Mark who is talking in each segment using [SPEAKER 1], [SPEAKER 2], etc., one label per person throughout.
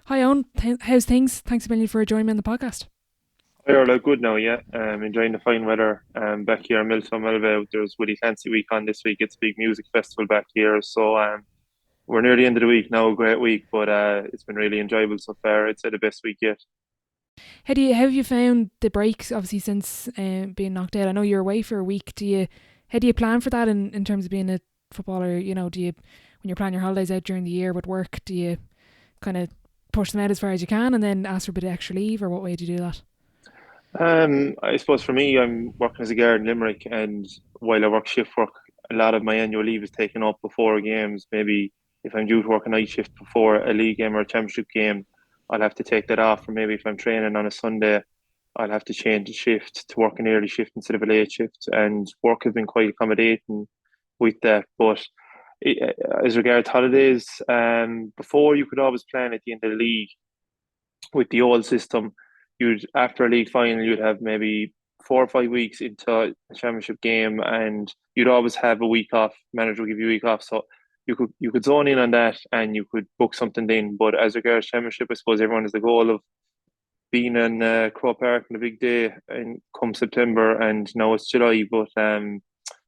[SPEAKER 1] Hi, Owen. How's things? Thanks a million for joining me on the podcast.
[SPEAKER 2] Ireland good now, yeah. Enjoying the fine weather back here in Milton Melville. There's Woody Fancy Week on this week. It's a big music festival back here. So we're near the end of the week now, a great week, but it's been really enjoyable so far. It's the best week yet.
[SPEAKER 1] How have you found the breaks? Obviously, since being knocked out, I know you're away for a week. How do you plan for that in terms of being a footballer? Do you when you're planning your holidays out during the year with work, do you kind of push them out as far as you can and then ask for a bit of extra leave, or what way do you do that?
[SPEAKER 2] I suppose for me, I'm working as a guard in Limerick, and while I work shift work, a lot of my annual leave is taken up before games. Maybe if I'm due to work a night shift before a league game or a championship game, I'll have to take that off. Or maybe if I'm training on a Sunday, I'll have to change the shift to work an early shift instead of a late shift. And work has been quite accommodating with that. But as regards holidays, before you could always plan at the end of the league with the old system, you'd after a league final, you'd have maybe 4 or 5 weeks into a championship game, and you'd always have a week off. Manager would give you a week off, so you could zone in on that, and you could book something in. But as regards championship, I suppose everyone has the goal of being in Crow Park on a big day and come September, and now it's July, but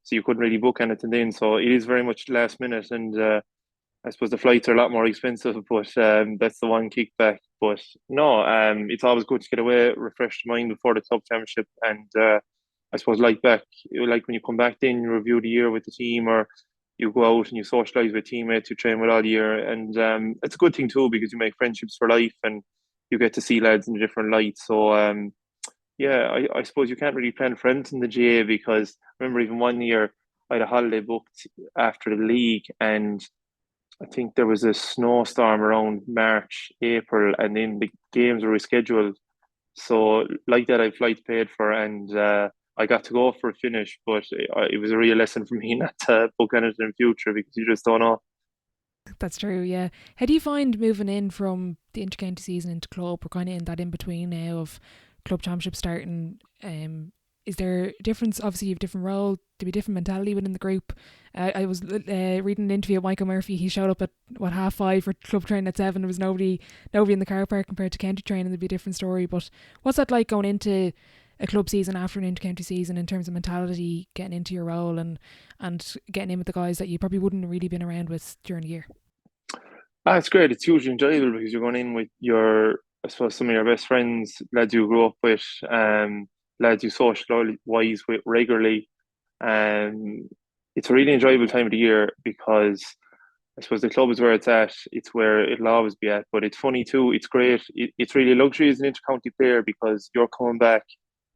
[SPEAKER 2] so you couldn't really book anything then. So it is very much last minute, and I suppose the flights are a lot more expensive, but that's the one kickback. But no, it's always good to get away, refresh the mind before the club championship, and I suppose like when you come back, then you review the year with the team, or you go out and you socialise with teammates you train with all year, and it's a good thing too because you make friendships for life, and you get to see lads in a different light. So yeah, I suppose you can't really plan friends in the GA because I remember even one year I had a holiday booked after the league, and I think there was a snowstorm around March, April, and then the games were rescheduled. So, like that, I flights paid for, and I got to go for a finish. But it was a real lesson for me not to book anything in future because you just don't know.
[SPEAKER 1] That's true, yeah. How do you find moving in from the intercounty season into club? We're kind of in that in between now of club championship starting. Is there a difference? Obviously, you have a different role. There be different mentality within the group. I was reading an interview of Michael Murphy. He showed up at what 5:30 for club training at 7. There was nobody in the car park compared to county training. There'd be a different story. But what's that like going into a club season after an intercounty season in terms of mentality, getting into your role and getting in with the guys that you probably wouldn't have really been around with during the year?
[SPEAKER 2] It's great. It's hugely enjoyable because you're going in with I suppose, some of your best friends, lads you grew up with, lads you socialise with regularly. Um, it's a really enjoyable time of the year because I suppose the club is where it's at. It's where it'll always be at. But it's funny too. It's great. It's really a luxury as an intercounty player because you're coming back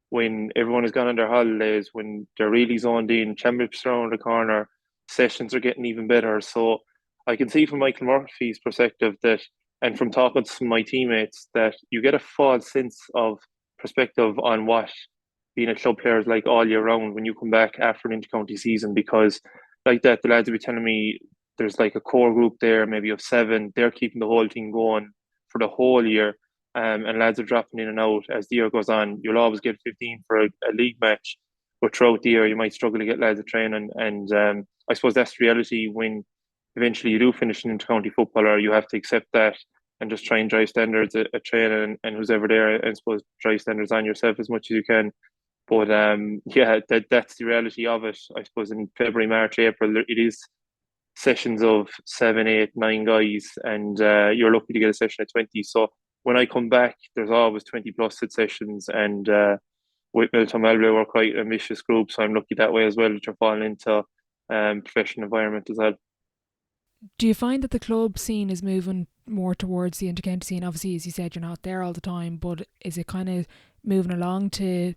[SPEAKER 2] when everyone has gone on their holidays, when they're really zoned in, championships around the corner, sessions are getting even better. So I can see from Michael Murphy's perspective that, and from talking to my teammates, that you get a false sense of perspective on what being a club player is like all year round when you come back after an intercounty season because like that the lads will be telling me there's like a core group there, maybe of seven. They're keeping the whole thing going for the whole year. And lads are dropping in and out as the year goes on. You'll always get 15 for a league match, but throughout the year, you might struggle to get lads at training. And I suppose that's the reality when eventually you do finish an intercounty footballer. You have to accept that and just try and drive standards at training and who's ever there, and suppose drive standards on yourself as much as you can. But yeah, that's the reality of it. I suppose in February, March, April, it is sessions of seven, eight, nine guys, and you're lucky to get a session at 20. So when I come back, there's always 20 plus sit sessions, and with Milton Melbourne, we're quite a ambitious group, so I'm lucky that way as well that you're falling into professional environment as well.
[SPEAKER 1] Do you find that the club scene is moving more towards the intercounty scene? Obviously, as you said, you're not there all the time, but is it kind of moving along to,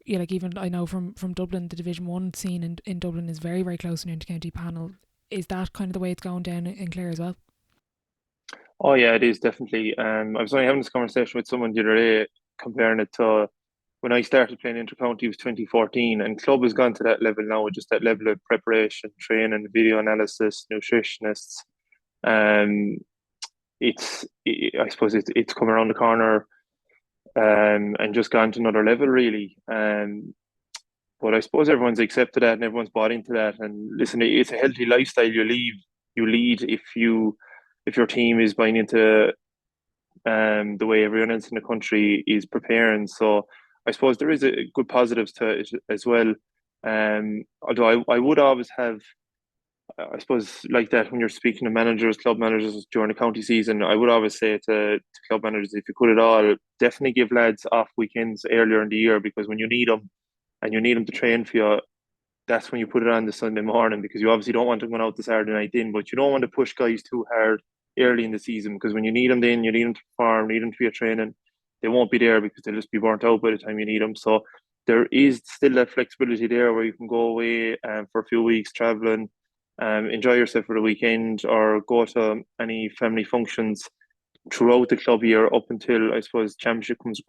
[SPEAKER 1] yeah, like even I know from Dublin, the Division One scene in Dublin is very, very close to an intercounty panel. Is that kind of the way it's going down in Clare as well?
[SPEAKER 2] Oh yeah, it is definitely. I was only having this conversation with someone the other day, comparing it to when I started playing intercounty was 2014, and club has gone to that level now, just that level of preparation, training, video analysis, nutritionists. Um, I suppose it's come around the corner, and just gone to another level really. But I suppose everyone's accepted that and everyone's bought into that. And listen, it's a healthy lifestyle you lead if your team is buying into the way everyone else in the country is preparing. So I suppose there is a good positives to it as well. Although I would always have, I suppose, like that when you're speaking to managers, club managers during the county season, I would always say to club managers, if you could at all, definitely give lads off weekends earlier in the year, because when you need them and you need them to train for you, that's when you put it on the Sunday morning, because you obviously don't want them going out the Saturday night in, but you don't want to push guys too hard early in the season, because when you need them then, you need them to perform, need them to be a training, they won't be there because they'll just be burnt out by the time you need them. So there is still that flexibility there where you can go away for a few weeks traveling, enjoy yourself for the weekend, or go to any family functions throughout the club year up until, I suppose, championship comes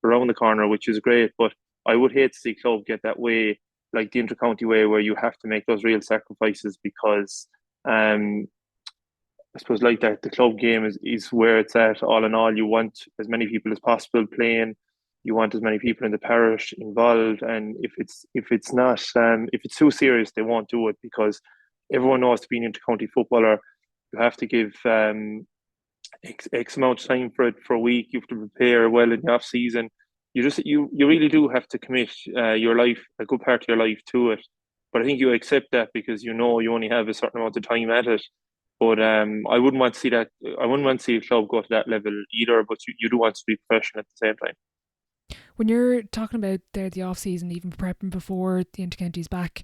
[SPEAKER 2] around the corner, which is great. But I would hate to see club get that way, like the intercounty way, where you have to make those real sacrifices, because I suppose like that the club game is where it's at. All in all, you want as many people as possible playing. You want as many people in the parish involved, and if it's not if it's too serious, they won't do it, because everyone knows to be an intercounty footballer, you have to give X amount of time for it for a week. You have to prepare well in the off season. You really do have to commit your life, a good part of your life, to it. But I think you accept that because you know you only have a certain amount of time at it. But I wouldn't want to see that. I wouldn't want to see a club go to that level either. But you do want to be professional at the same time.
[SPEAKER 1] When you're talking about the off season, even prepping before the intercounty's back,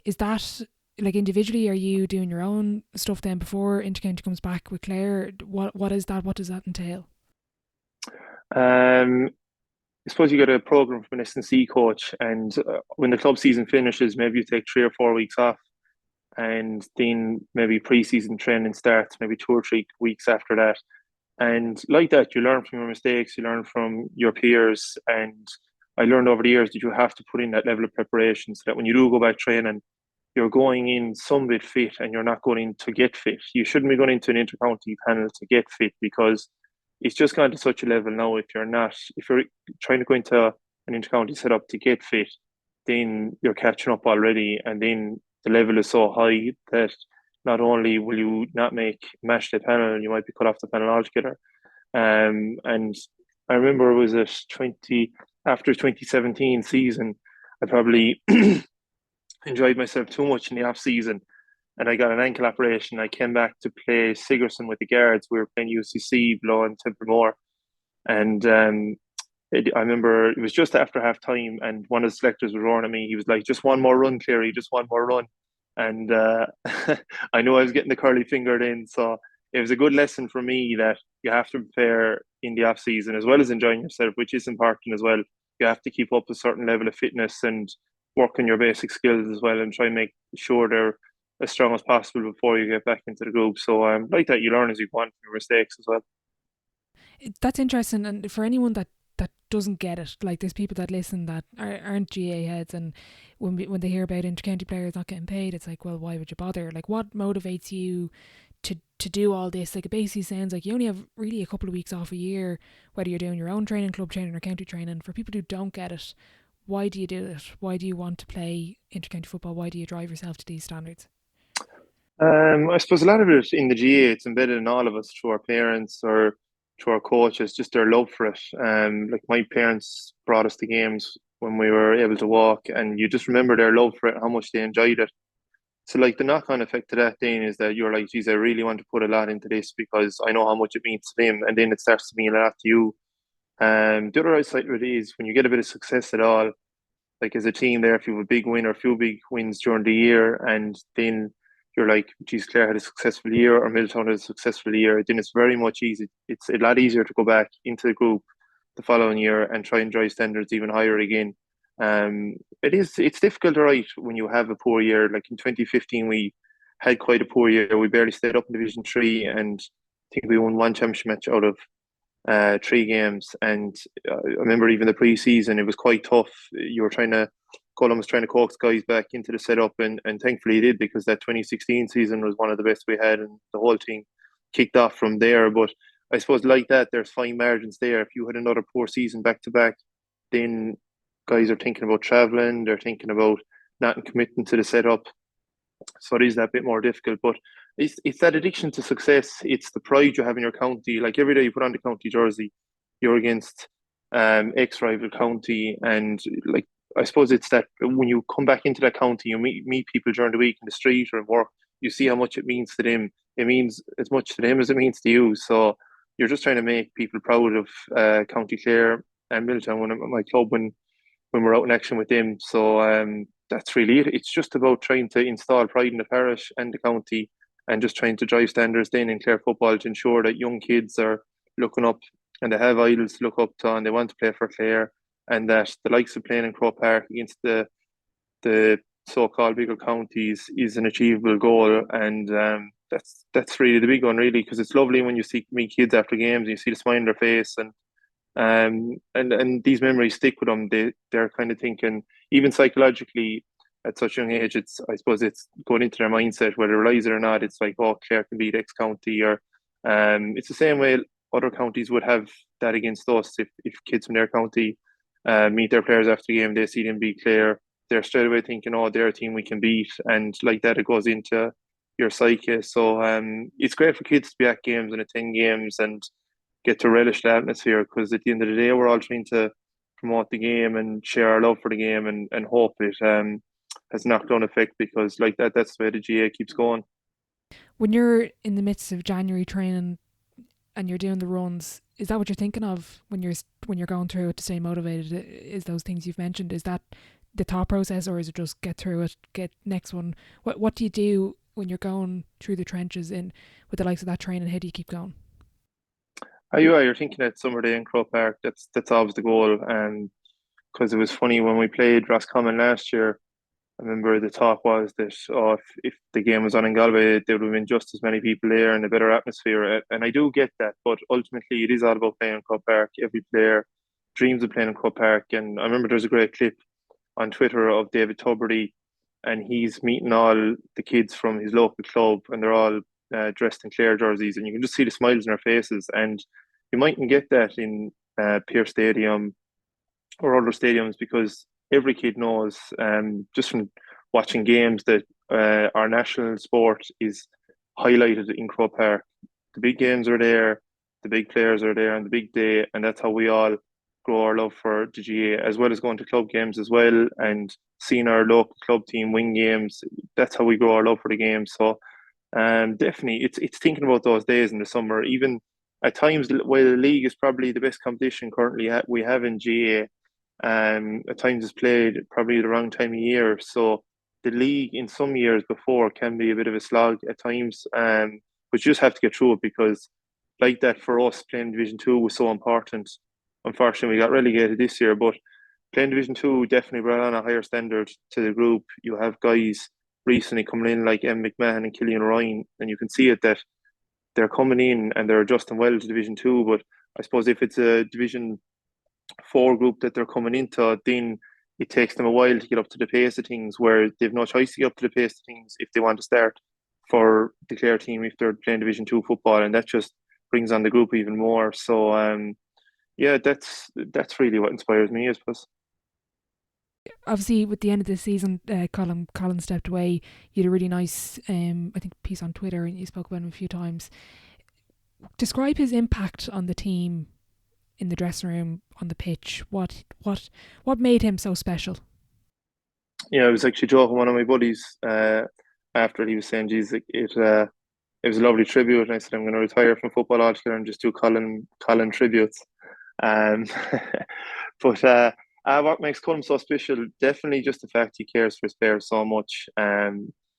[SPEAKER 1] is that like individually? Are you doing your own stuff then before intercounty comes back with Clare? What is that? What does that entail?
[SPEAKER 2] Um, I suppose you get a program from an S&C coach, and when the club season finishes, maybe you take 3 or 4 weeks off, and then maybe pre-season training starts, maybe 2 or 3 weeks after that. And like that, you learn from your mistakes, you learn from your peers. And I learned over the years that you have to put in that level of preparation so that when you do go back training, you're going in some bit fit and you're not going in to get fit. You shouldn't be going into an intercounty panel to get fit, because it's just gone to such a level now. If you're trying to go into an intercounty setup to get fit, then you're catching up already. And then the level is so high that not only will you not make match the panel, and you might be cut off the panel altogether. And I remember it was at 20 after 2017 season, I probably enjoyed myself too much in the off season, and I got an ankle operation. I came back to play Sigerson with the Guards. We were playing UCC below in Templemore, and I remember it was just after half time, and one of the selectors was roaring at me. He was like, "Just one more run, Cleary, just one more run." And I knew I was getting the curly fingered in, so it was a good lesson for me that you have to prepare in the off season as well as enjoying yourself, which is important as well. You have to keep up a certain level of fitness and work on your basic skills as well, and try and make sure they're as strong as possible before you get back into the group. So like that, you learn as you go on from your mistakes as well.
[SPEAKER 1] That's interesting, and for anyone that doesn't get it, like there's people that listen that aren't GA heads, and when they hear about intercounty players not getting paid, it's like, well, why would you bother? Like, what motivates you to do all this? Like, it basically sounds like you only have really a couple of weeks off a year, whether you're doing your own training, club training, or county training. For people who don't get it, why do you do it? Why do you want to play intercounty football? Why do you drive yourself to these standards?
[SPEAKER 2] I suppose a lot of it in the GA, it's embedded in all of us through our parents or through our coaches, just their love for it. Like my parents brought us to games when we were able to walk, and you just remember their love for it, how much they enjoyed it. So, like the knock-on effect to that, then, is that you're like, geez, I really want to put a lot into this because I know how much it means to them, and then it starts to mean a lot to you. The other side of it is when you get a bit of success at all, like as a team there, if you have a big win or a few big wins during the year, and then you're like, geez, Clare had a successful year or Middletown had a successful year, then it's very much easy. It's a lot easier to go back into the group the following year and try and drive standards even higher again. It's difficult, right, when you have a poor year. Like in 2015, we had quite a poor year. We barely stayed up in Division Three, and I think we won one championship match out of 3 games. And I remember even the pre-season, it was quite tough. Colm was trying to coax guys back into the setup, and thankfully he did, because that 2016 season was one of the best we had, and the whole thing kicked off from there. But I suppose like that, there's fine margins there. If you had another poor season back to back, then guys are thinking about travelling, they're thinking about not committing to the setup. So it is that bit more difficult. But it's that addiction to success. It's the pride you have in your county. Like every day you put on the county jersey, you're against ex-rival county, and like I suppose it's that when you come back into that county, you meet people during the week in the street or in work. You see how much it means to them. It means as much to them as it means to you. So you're just trying to make people proud of County Clare and Middletown, when I'm at my club, when we're out in action with them. So that's really it. It's just about trying to install pride in the parish and the county, and just trying to drive standards then in Clare football to ensure that young kids are looking up and they have idols to look up to and they want to play for Clare, and that the likes of playing in Croke Park against the so-called bigger counties is an achievable goal. And that's really the big one, really, because it's lovely when you see meet kids after games and you see the smile on their face, and these memories stick with them. They're kind of thinking, even psychologically, at such a young age, it's I suppose it's going into their mindset, whether they realize it or not. It's like, oh, Clare can beat X county, or it's the same way other counties would have that against us. If kids from their county meet their players after the game, they see them beat Clare, they're straight away thinking, oh, they're a team we can beat, and like that, it goes into your psyche. So it's great for kids to be at games and attend games and get to relish the atmosphere, because at the end of the day, we're all trying to promote the game and share our love for the game, and hope it has knock-on effect, because like that's the way the GA keeps going.
[SPEAKER 1] When you're in the midst of January training and you're doing the runs, is that what you're thinking of when you're going through it to stay motivated? Is those things you've mentioned? Is that the thought process, or is it just get through it, get next one? What do you do when you're going through the trenches in with the likes of that training? How do you keep going?
[SPEAKER 2] You're thinking that summer day in Croke Park. That's always the goal. And because it was funny when we played Roscommon last year, I remember the talk was that, oh, if the game was on in Galway, there would have been just as many people there and a better atmosphere. And I do get that, but ultimately it is all about playing in Croke Park. Every player dreams of playing in Croke Park. And I remember there's a great clip on Twitter of David Tuberty, and he's meeting all the kids from his local club, and they're all dressed in Clare jerseys, and you can just see the smiles on their faces. And you mightn't get that in Pearse Stadium or other stadiums, because every kid knows, just from watching games, that our national sport is highlighted in Croke Park. The big games are there, the big players are there on the big day, and that's how we all grow our love for the GA, as well as going to club games as well and seeing our local club team win games. That's how we grow our love for the game. So definitely, it's thinking about those days in the summer. Even at times, while the league is probably the best competition currently we have in GA, at times it's played probably the wrong time of year. So the league in some years before can be a bit of a slog at times, but you just have to get through it, because like that, for us, playing Division Two was so important. Unfortunately, we got relegated this year, but playing Division Two definitely brought on a higher standard to the group. You have guys recently coming in like Mick Bohan and Killian Ryan, and you can see it that they're coming in and they're adjusting well to Division Two. But I suppose if it's a Division Four group that they're coming into, then it takes them a while to get up to the pace of things, where they've no choice to get up to the pace of things if they want to start for the Clare team if they're playing Division Two football, and that just brings on the group even more. So yeah, that's really what inspires me, I suppose.
[SPEAKER 1] Obviously, with the end of the season, Colm Collins stepped away. You had a really nice, I think, piece on Twitter, and you spoke about him a few times. Describe his impact on the team, in the dressing room, on the pitch. What made him so special?
[SPEAKER 2] Yeah, I was actually joking with one of my buddies after. He was saying, "Geez, it was a lovely tribute." And I said, "I'm going to retire from football altogether and just do Colin tributes." Um, but what makes Colm so special? Definitely just the fact he cares for his players so much.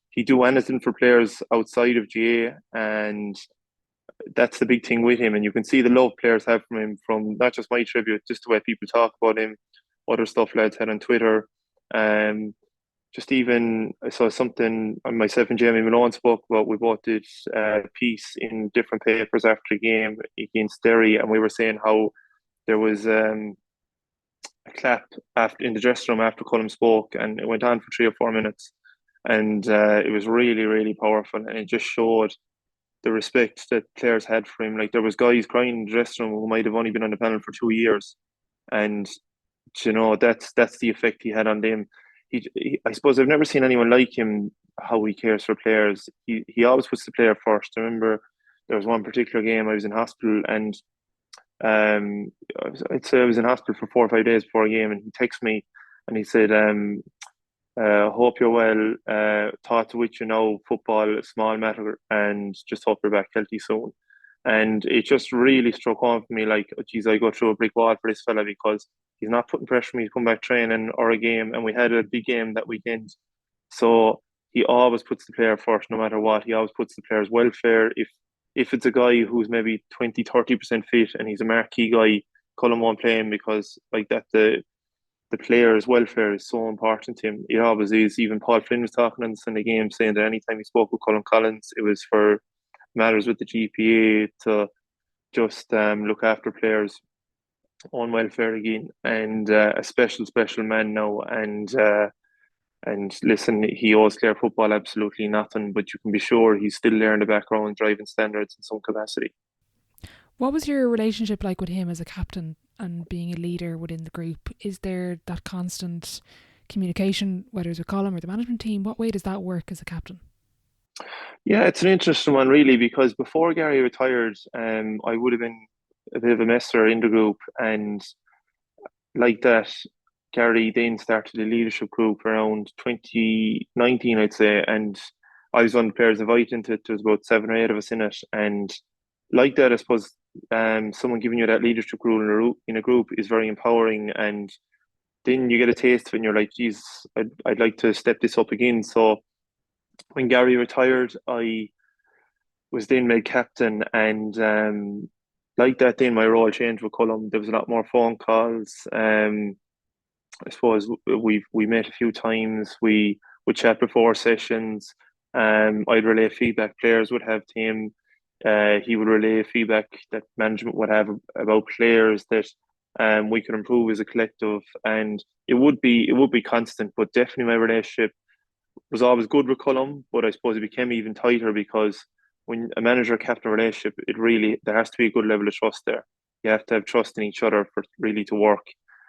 [SPEAKER 2] He do anything for players outside of GA, and that's the big thing with him. And you can see the love players have from him, from not just my tribute, just the way people talk about him, other stuff lads had on Twitter. Um, just even I saw something myself and Jamie Malone spoke about. We both did a piece in different papers after the game against Derry, and we were saying how there was a clap after in the dressing room after Colm spoke, and it went on for 3 or 4 minutes, and it was really really powerful, and it just showed the respect that players had for him. Like there was guys crying in the dressing room who might have only been on the panel for 2 years, and you know that's the effect he had on them. I suppose I've never seen anyone like him. How he cares for players. He always puts the player first. I remember there was one particular game I was in hospital, and um, I'd say I was in hospital for 4 or 5 days before a game, and he texted me and he said, hope you're well. Thought to which you know football, a small matter, and just hope you're back healthy soon." And it just really struck home for me, like, oh, geez, I go through a brick wall for this fella because he's not putting pressure on me to come back training or a game. And we had a big game that weekend. So he always puts the player first, no matter what. He always puts the player's welfare. If it's a guy who's maybe 20, 30% fit and he's a marquee guy, Colm won't play him because like that the player's welfare is so important to him. It always is. Even Paul Flynn was talking on the Sunday game saying that anytime he spoke with Colm Collins, it was for matters with the GPA to just look after players' own welfare again. And a special man now. And listen, he owes Clare football absolutely nothing, but you can be sure he's still there in the background driving standards in some capacity.
[SPEAKER 1] What was your relationship like with him as a captain and being a leader within the group? Is there that constant communication, whether it's with Colin or the management team? What way does that work as a captain?
[SPEAKER 2] Yeah, it's an interesting one, really, because before Gary retired, I would have been a bit of a messer in the group, and like that, Gary then started a leadership group around 2019, I'd say, and I was one of the players invited into it. There was about 7 or 8 of us in it, and like that, I suppose, someone giving you that leadership role in a group is very empowering, and then you get a taste of it, and you're like, geez, I'd like to step this up again. So when Gary retired, I was then made captain, and like that, then my role changed with Colm. There was a lot more phone calls. I suppose we met a few times. We would chat before sessions. I'd relay feedback players would have to him. He would relay feedback that management would have about players that we could improve as a collective, and it would be constant. But definitely, my relationship was always good with Colm, but I suppose it became even tighter because when a manager captain relationship, it really there has to be a good level of trust there. You have to have trust in each other for it really to work.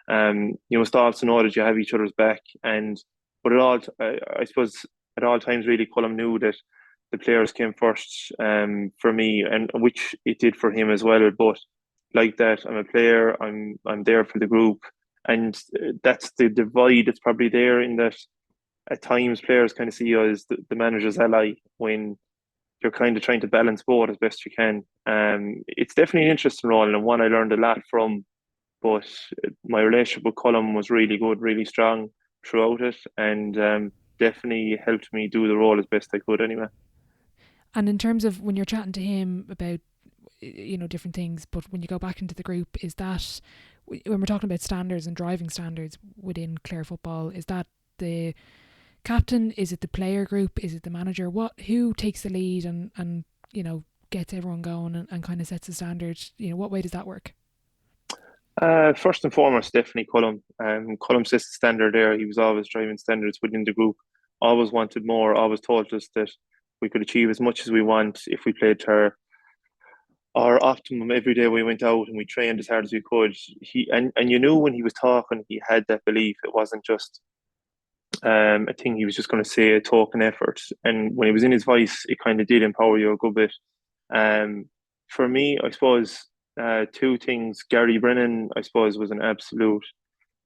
[SPEAKER 2] You must also know that you have each other's back, and but at all, I suppose at all times, really, Colm knew that the players came first for me, and which it did for him as well. But like that, I'm a player. I'm there for the group, and that's the divide that's probably there in that at times players kind of see you as the manager's ally when you're kind of trying to balance both as best you can. It's definitely an interesting role and one I learned a lot from. But my relationship with Colm was really good, really strong throughout it, and definitely helped me do the role as best I could. Anyway.
[SPEAKER 1] And in terms of when you're chatting to him about different things, but when you go back into the group, is that when we're talking about standards and driving standards within Clare football, is that the captain? Is it the player group? Is it the manager? Who takes the lead and gets everyone going and kind of sets the standard? What way does that work?
[SPEAKER 2] First and foremost, definitely Colm. Colm sets the standard there. He was always driving standards within the group. Always wanted more. Always told us that we could achieve as much as we want if we played to our optimum every day we went out and we trained as hard as we could. And you knew when he was talking, he had that belief. It wasn't just a thing he was just going to say, a token effort. And when it was in his voice, it kind of did empower you a good bit. Um, for me, I suppose two things. Gary Brennan, I suppose, was an absolute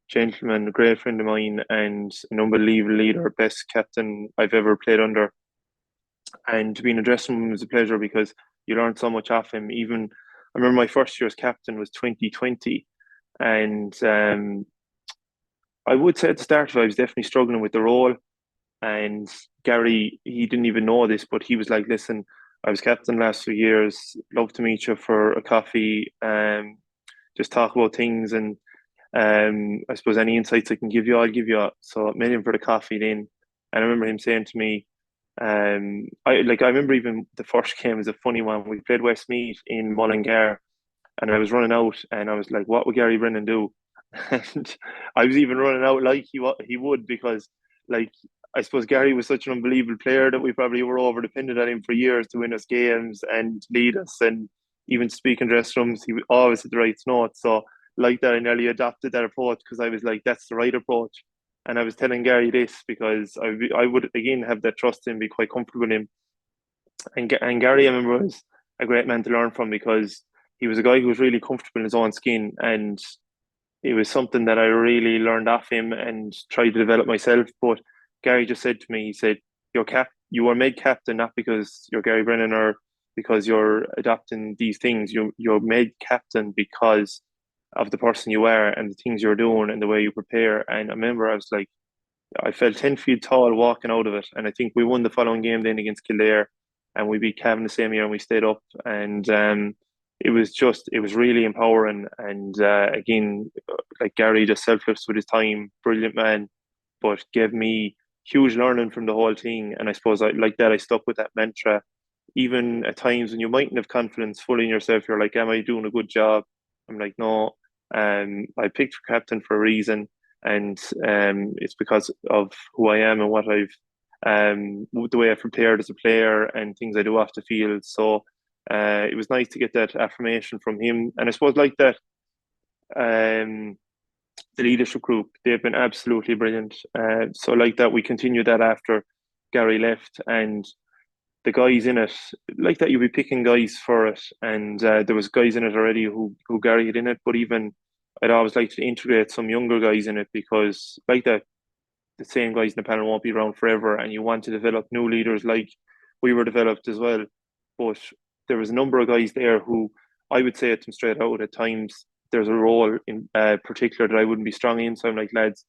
[SPEAKER 2] gentleman, a great friend of mine, and an unbelievable leader, best captain I've ever played under. And to be in a dressing room was a pleasure because you learned so much off him. Even I remember my first year as captain was 2020, and I would say at the start of it, I was definitely struggling with the role. And Gary, he didn't even know this, but he was like, "Listen, I was captain the last few years. Love to meet you for a coffee. Just talk about things, and I suppose any insights I can give you, I'll give you." So I met him for the coffee then, and I remember him saying to me, I remember even the first game was a funny one. We played Westmeath in Mullingar, and I was running out, and I was like, "What would Gary Brennan do?" And I was even running out like he would because, like, I suppose Gary was such an unbelievable player that we probably were over dependent on him for years to win us games and lead us, and even speak in dressing rooms, he always had the right note. So like that, I nearly adopted that approach because I was like, "That's the right approach." And I was telling Gary this because I would again have that trust in him, be quite comfortable in him. And Gary, I remember, was a great man to learn from because he was a guy who was really comfortable in his own skin, and it was something that I really learned off him and tried to develop myself. But Gary just said to me, he said, you are made captain not because you're Gary Brennan or because you're adopting these things. You're made captain because of the person you are and the things you're doing and the way you prepare." And I remember I was like, I felt 10 feet tall walking out of it. And I think we won the following game then against Kildare, and we beat Cavan the same year and we stayed up. And it was really empowering. And again, like Gary, just selfless with his time, brilliant man, but gave me huge learning from the whole thing. And I suppose like that, I stuck with that mantra. Even at times when you mightn't have confidence fully in yourself, you're like, am I doing a good job? I'm like, no. I picked captain for a reason, and it's because of who I am and what the way I've prepared as a player and things I do off the field. So it was nice to get that affirmation from him, and I suppose like that, um, the leadership group, they've been absolutely brilliant. So like that, we continued that after Gary left, and the guys in it, like that, you'll be picking guys for it, and there was guys in it already who Gary had in it, but even I'd always like to integrate some younger guys in it because like that, the same guys in the panel won't be around forever, and you want to develop new leaders like we were developed as well. But there was a number of guys there who I would say it to them straight out. At times, there's a role in particular that I wouldn't be strong in, so I'm like, lads,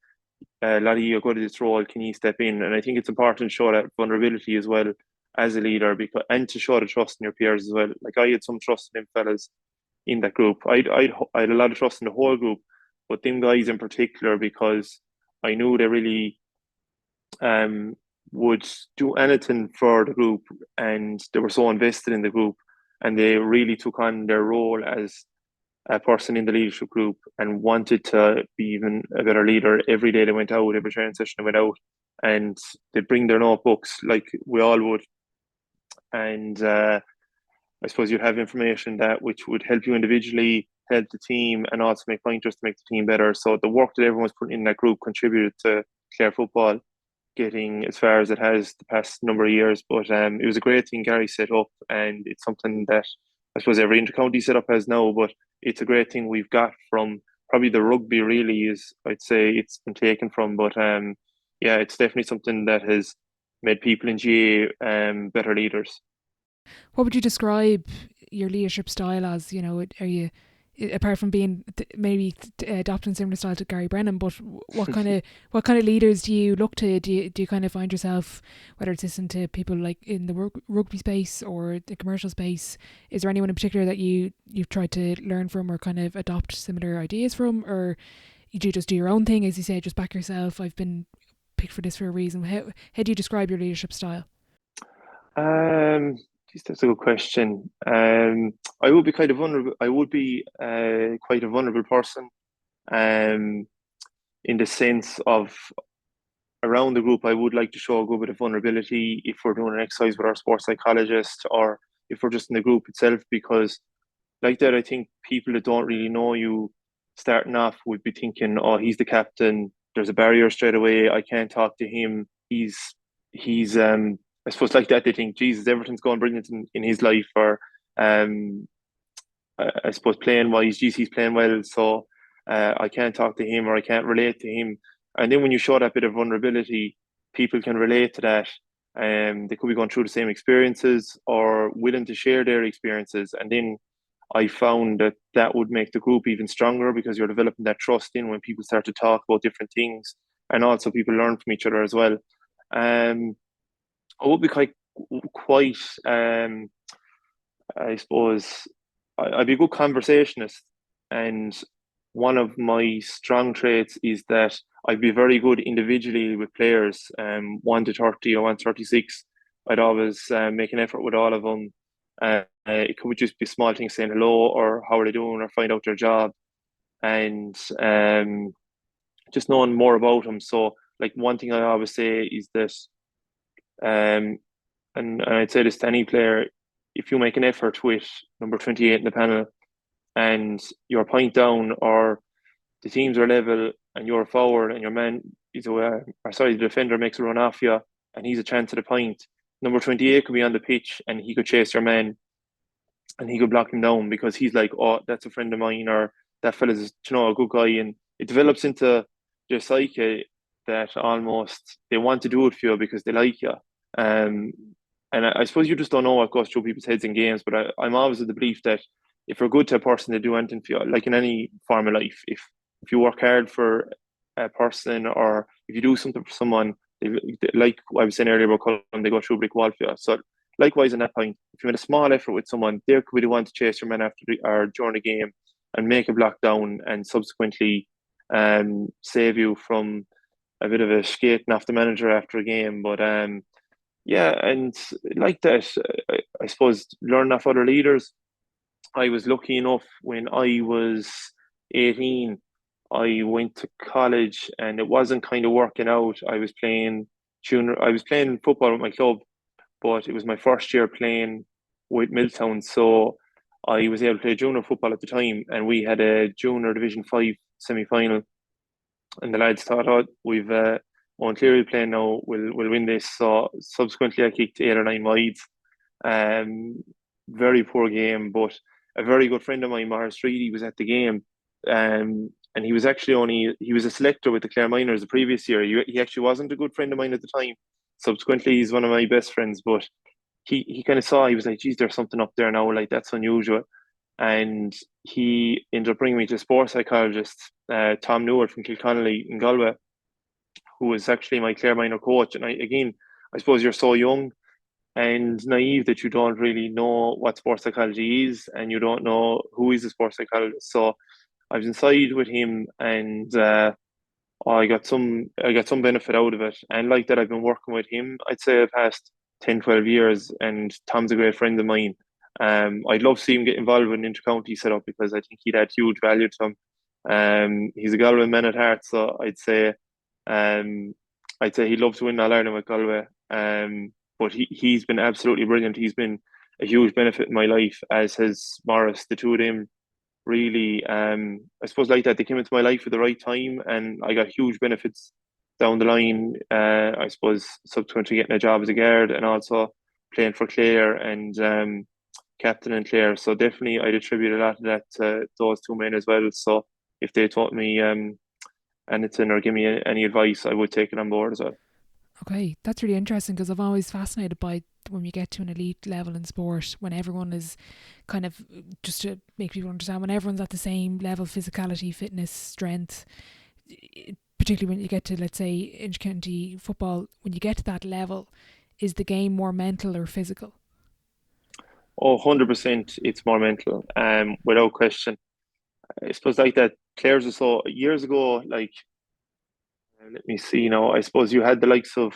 [SPEAKER 2] Laddie, you're good at this role. Can you step in? And I think it's important to show that vulnerability as well as a leader, because and to show the trust in your peers as well. Like I had some trust in them fellas in that group. I had a lot of trust in the whole group, but them guys in particular because I knew they really um would do anything for the group, and they were so invested in the group, and they really took on their role as a person in the leadership group and wanted to be even a better leader every day they went out, every training session they went out, and they'd bring their notebooks like we all would, and I suppose you'd have information that which would help you individually, help the team, and also make pointers to make the team better. So the work that everyone was putting in that group contributed to Clare football getting as far as it has the past number of years. But it was a great thing Gary set up, and it's something that I suppose every intercounty setup has now. But it's a great thing we've got from probably the rugby. Really, is I'd say it's been taken from. But yeah, it's definitely something that has made people in GA better leaders.
[SPEAKER 1] What would you describe your leadership style as? Are you, apart from being maybe adopting similar style to Gary Brennan, but what kind of leaders do you look to? Do you kind of find yourself, whether it's listening to people like in the rugby space or the commercial space, is there anyone in particular that you've tried to learn from or kind of adopt similar ideas from, or you do just do your own thing, as you say, just back yourself? I've been picked for this for a reason. How do you describe your leadership style?
[SPEAKER 2] Um, Geez, that's a good question. I would be kind of vulnerable. I would be quite a vulnerable person. Um, in the sense of around the group, I would like to show a good bit of vulnerability if we're doing an exercise with our sports psychologist or if we're just in the group itself, because like that, I think people that don't really know you starting off would be thinking, oh, he's the captain. There's a barrier straight away. I can't talk to him. He's I suppose like that they think, Jesus, everything's going brilliant in his life, or um I suppose playing wise, geez, he's playing well, so I can't talk to him or I can't relate to him. And then when you show that bit of vulnerability, people can relate to that. They could be going through the same experiences or willing to share their experiences. And then I found that that would make the group even stronger because you're developing that trust in when people start to talk about different things, and also people learn from each other as well. Um, I would be quite I suppose I'd be a good conversationist, and one of my strong traits is that I'd be very good individually with players, 1 to 30 or 1 to 36. I'd always make an effort with all of them. It could just be small things, saying hello or how are they doing, or find out their job, and just knowing more about them. So, like one thing I always say is that, um, and I'd say this to any player, if you make an effort with number 28 in the panel and you're a point down or the teams are level and you're forward and your man the defender makes a run off you, and he's a chance at a point. Number 28 could be on the pitch, and he could chase your man, and he could block him down because he's like, oh, that's a friend of mine, or that fella's, a good guy, and it develops into their psyche that almost they want to do it for you because they like you. Um, and I suppose you just don't know what goes through people's heads in games, but I'm always of the belief that if you're good to a person, they do anything for you. Like in any form of life, if you work hard for a person or if you do something for someone, like I was saying earlier about Colm, they go through a brick wall for you. So likewise, in that point, if you made a small effort with someone, they could be the one to chase your man or during the game and make a block down and subsequently save you from a bit of a skating off the manager after a game. But yeah, and like that, I suppose learning off other leaders. I was lucky enough when I was 18, I went to college and it wasn't kind of working out. I was playing football with my club, but it was my first year playing with Milltown, so I was able to play junior football at the time, and we had a junior Division 5 semi final, and the lads thought, oh, we've Eoin Cleary playing now, we'll win this. So subsequently, I kicked 8 or 9 wides. Um, Very poor game, but a very good friend of mine, Maher Street, was at the game, and he was a selector with the Clare Minors the previous year. He actually wasn't a good friend of mine at the time. Subsequently, he's one of my best friends, but he kind of saw, he was like, geez, there's something up there now, like that's unusual. And he ended up bringing me to a sports psychologist, Tom Newell from Kilconnelly in Galway, who was actually my Clare minor coach. And I suppose you're so young and naive that you don't really know what sports psychology is and you don't know who is a sports psychologist. So I was inside with him and I got some benefit out of it. And like that, I've been working with him, I'd say the past 10, 12 years, and Tom's a great friend of mine. I'd love to see him get involved with an intercounty setup because I think he'd add huge value to him. He's a Galway man at heart, so um, I'd say he'd love to win All Ireland with Galway. But he's been absolutely brilliant. He's been a huge benefit in my life, as has Morris. The two of them really, I suppose, like that, they came into my life at the right time, and I got huge benefits down the line. I suppose subsequently getting a job as a guard and also playing for Clare and captain in Clare. So definitely, I'd attribute a lot of that to those two men as well. So if they taught me anything or give me any advice, I would take it on board as well.
[SPEAKER 1] Okay, that's really interesting because I'm always fascinated by when you get to an elite level in sport, when everyone is kind of, just to make people understand, when everyone's at the same level, physicality, fitness, strength, particularly when you get to, let's say, intercounty football, when you get to that level, is the game more mental or physical?
[SPEAKER 2] Oh, 100%, it's more mental, without question. I suppose like that, players are so years ago, like, let me see, I suppose you had the likes of,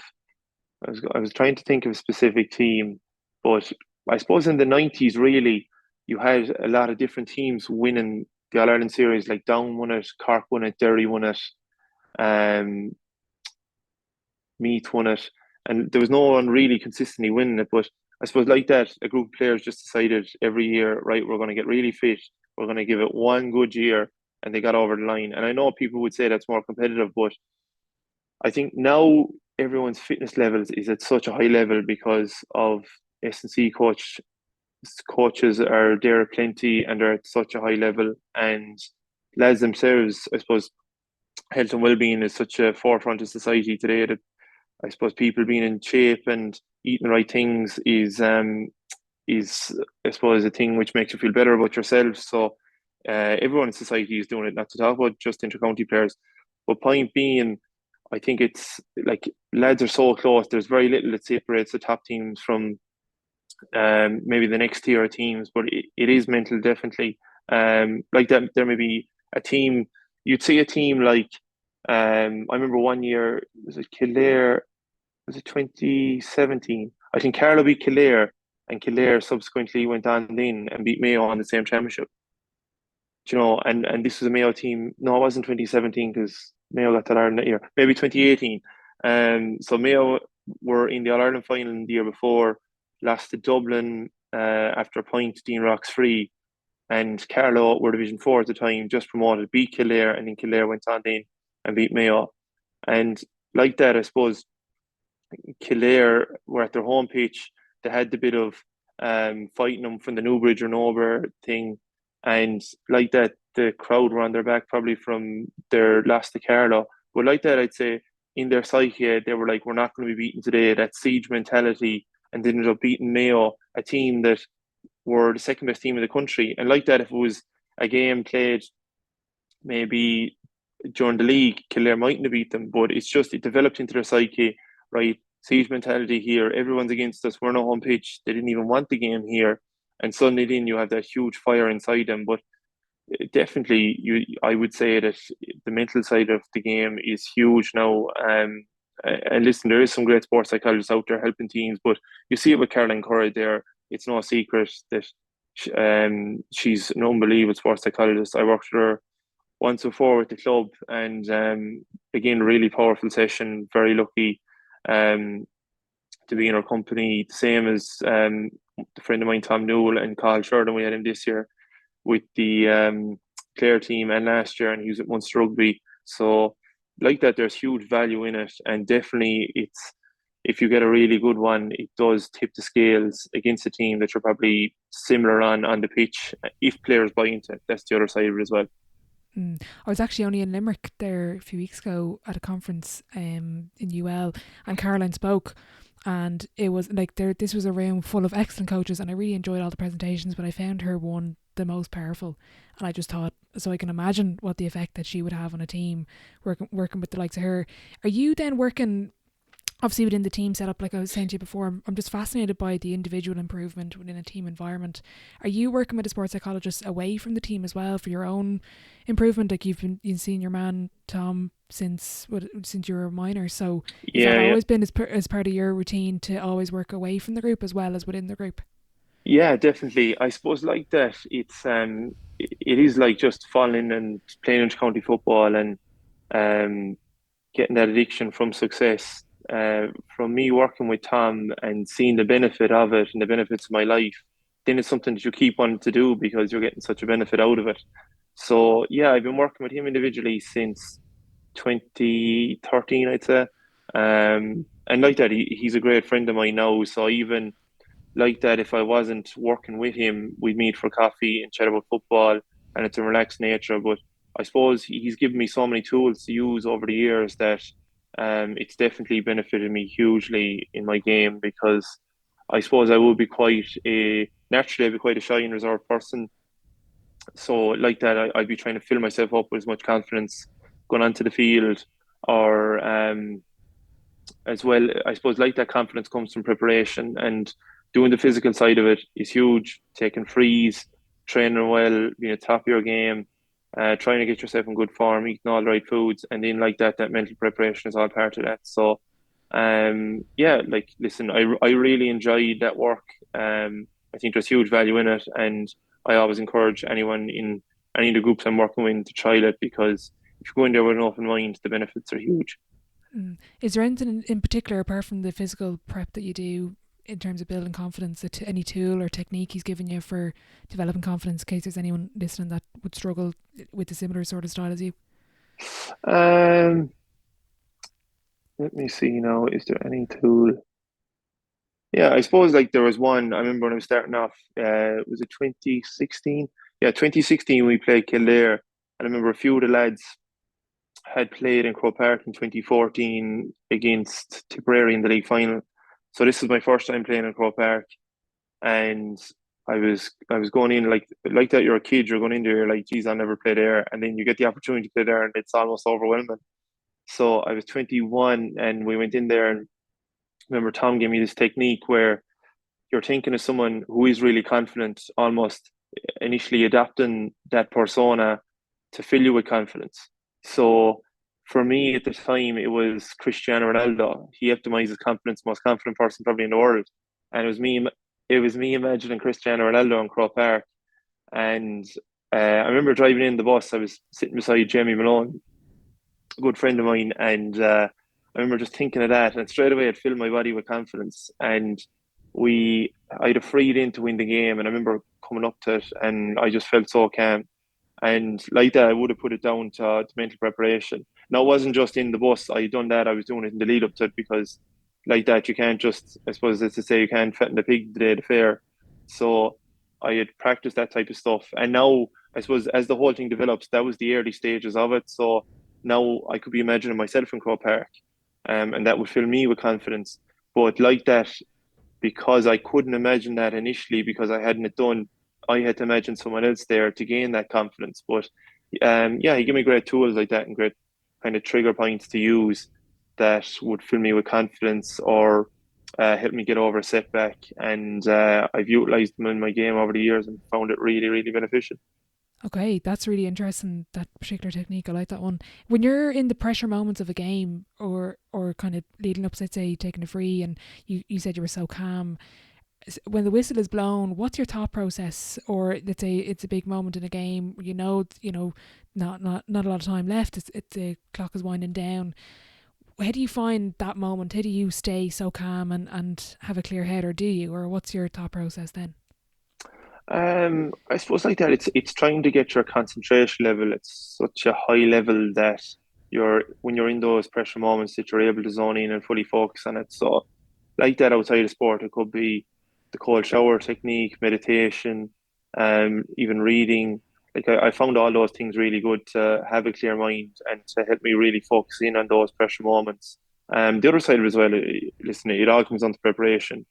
[SPEAKER 2] I was trying to think of a specific team, but I suppose in the 90s, really, you had a lot of different teams winning the All Ireland series, like Down won it, Cork won it, Derry won it, um, Meath won it, and there was no one really consistently winning it. But I suppose like that, a group of players just decided every year, right, we're going to get really fit, we're going to give it one good year, and they got over the line. And I know people would say that's more competitive, but I think now everyone's fitness levels is at such a high level because of S&C coaches are there plenty and they're at such a high level, and lads themselves, I suppose, health and well-being is such a forefront of society today that I suppose people being in shape and eating the right things is I suppose a thing which makes you feel better about yourself. So everyone in society is doing it, not to talk about just intercounty players. But point being, I think it's like lads are so close. There's very little that separates the top teams from maybe the next tier of teams, but it is mental definitely. Like that, there may be a team. You'd see a team like I remember one year was it Kildare? Was it 2017? I think Carlow beat Kildare, and Kildare subsequently went on then and beat Mayo on the same championship. And this was a Mayo team. No, it wasn't 2017 because Mayo got that Ireland that year. Maybe 2018. So Mayo were in the All Ireland final the year before, lost to Dublin after a point, Dean Rocks free, and Carlow were Division 4 at the time, just promoted, beat Kildare, and then Kildare went on then and beat Mayo. And like that, I suppose Kildare were at their home pitch. They had the bit of fighting them from the Newbridge or Nowhere thing, and like that, the crowd were on their back probably from their loss to Carlow. But like that, I'd say in their psyche, they were like, "We're not going to be beaten today." That siege mentality, and they ended up beating Mayo, a team that were the second best team in the country. And like that, if it was a game played maybe during the league, Kildare mightn't have beat them, but it's just it developed into their psyche, right? Siege mentality here. Everyone's against us. We're not home pitch. They didn't even want the game here, and suddenly then you have that huge fire inside them. But definitely, I would say that the mental side of the game is huge now. And listen, there is some great sports psychologists out there helping teams, but you see it with Caroline Curry there. It's no secret that she's an unbelievable sports psychologist. I worked with her once before with the club, and again, really powerful session. Very lucky um, to be in her company. The same as the friend of mine, Tom Newell, and Carl Sheridan. We had him this year with the Clare team and last year, and he was at Munster Rugby. So, like that, there's huge value in it, and definitely it's if you get a really good one, it does tip the scales against a team that you're probably similar on the pitch if players buy into it. That's the other side of it as well.
[SPEAKER 1] I was actually only in Limerick there a few weeks ago at a conference in UL, and Caroline spoke, and it was like this was a room full of excellent coaches, and I really enjoyed all the presentations, but I found her one the most powerful, and I just thought, so I can imagine what the effect that she would have on a team working with the likes of her. Are you then working obviously within the team setup, like I was saying to you before? I'm just fascinated by the individual improvement within a team environment. Are you working with a sports psychologist away from the team as well for your own improvement? Like you've seen your man Tom since you were a minor, so is that
[SPEAKER 2] Yeah, yeah.
[SPEAKER 1] always been as part of your routine to always work away from the group as well as within the group?
[SPEAKER 2] Yeah, definitely. I suppose like that, it is like just falling and playing inter-county football and um getting that addiction from success. From me working with Tom and seeing the benefit of it and the benefits of my life, then it's something that you keep wanting to do because you're getting such a benefit out of it. So yeah, I've been working with him individually since 2013, I'd say. And like that, he's a great friend of mine now. So even like that, if I wasn't working with him, we'd meet for coffee and chat about football, and it's a relaxed nature. But I suppose he's given me so many tools to use over the years that it's definitely benefited me hugely in my game because I suppose I would be quite a naturally I'd be quite a shy and reserved person. So like that, I'd be trying to fill myself up with as much confidence going onto the field or as well. I suppose like that confidence comes from preparation and doing the physical side of it is huge. Taking frees, training well, being at the top of your game, trying to get yourself in good form, eating all the right foods, and then like that, that mental preparation is all part of that. So, yeah, like listen, I really enjoyed that work. I think there's huge value in it, and I always encourage anyone in any of the groups I'm working with to try it because if you go in there with an open mind, the benefits are huge.
[SPEAKER 1] Is there anything in particular apart from the physical prep that you do in terms of building confidence, any tool or technique he's given you for developing confidence in case there's anyone listening that would struggle with a similar sort of style as you?
[SPEAKER 2] Um, Let me see now. Is there any tool? Yeah, I suppose like there was one. I remember when I was starting off. Was it 2016? Yeah, 2016 we played Kildare, and I remember a few of the lads had played in Croke Park in 2014 against Tipperary in the league final. So this was my first time playing in Croke Park, and I was going in like that. You're a kid. You're going in there. You're like, geez, I'll never play there, and then you get the opportunity to play there, and it's almost overwhelming. So I was 21, and we went in there, and remember Tom gave me this technique where you're thinking of someone who is really confident, almost initially adapting that persona to fill you with confidence. So for me at the time, it was Cristiano Ronaldo. He epitomizes confidence, most confident person probably in the world. And it was me. It was me imagining Cristiano Ronaldo in Croke Park. And I remember driving in the bus. I was sitting beside Jamie Malone, a good friend of mine, and I remember just thinking of that, and straight away it filled my body with confidence. And I'd have freed in to win the game, and I remember coming up to it, and I just felt so calm. And like that, I would have put it down to mental preparation. Now, it wasn't just in the bus. I done that. I was doing it in the lead up to it because, like that, you can't just. I suppose it's to say you can't fatten the pig the day of the fair. So I had practiced that type of stuff, and now I suppose as the whole thing develops, that was the early stages of it. So now I could be imagining myself in Crow Park, and that would fill me with confidence. But like that, because I couldn't imagine that initially because I hadn't it done. I had to imagine someone else there to gain that confidence. But yeah, he gave me great tools like that and great kind of trigger points to use that would fill me with confidence or help me get over a setback. And I've utilized them in my game over the years and found it really, really beneficial.
[SPEAKER 1] Okay, that's really interesting, that particular technique. I like that one. When you're in the pressure moments of a game or kind of leading up, let's say taking a free, and you said you were so calm, when the whistle is blown, what's your thought process? Or let's say it's a big moment in a game, not a lot of time left. It's the clock is winding down. How do you find that moment? How do you stay so calm and have a clear head, or do you? Or what's your thought process then?
[SPEAKER 2] I suppose like that. It's trying to get your concentration level at such a high level that you're when you're in those pressure moments that you're able to zone in and fully focus on it. So like that outside of sport, it could be the cold shower technique, meditation, even reading. Like I found all those things really good to have a clear mind and to help me really focus in on those pressure moments. The other side of it as well, listen, it all comes down to preparation,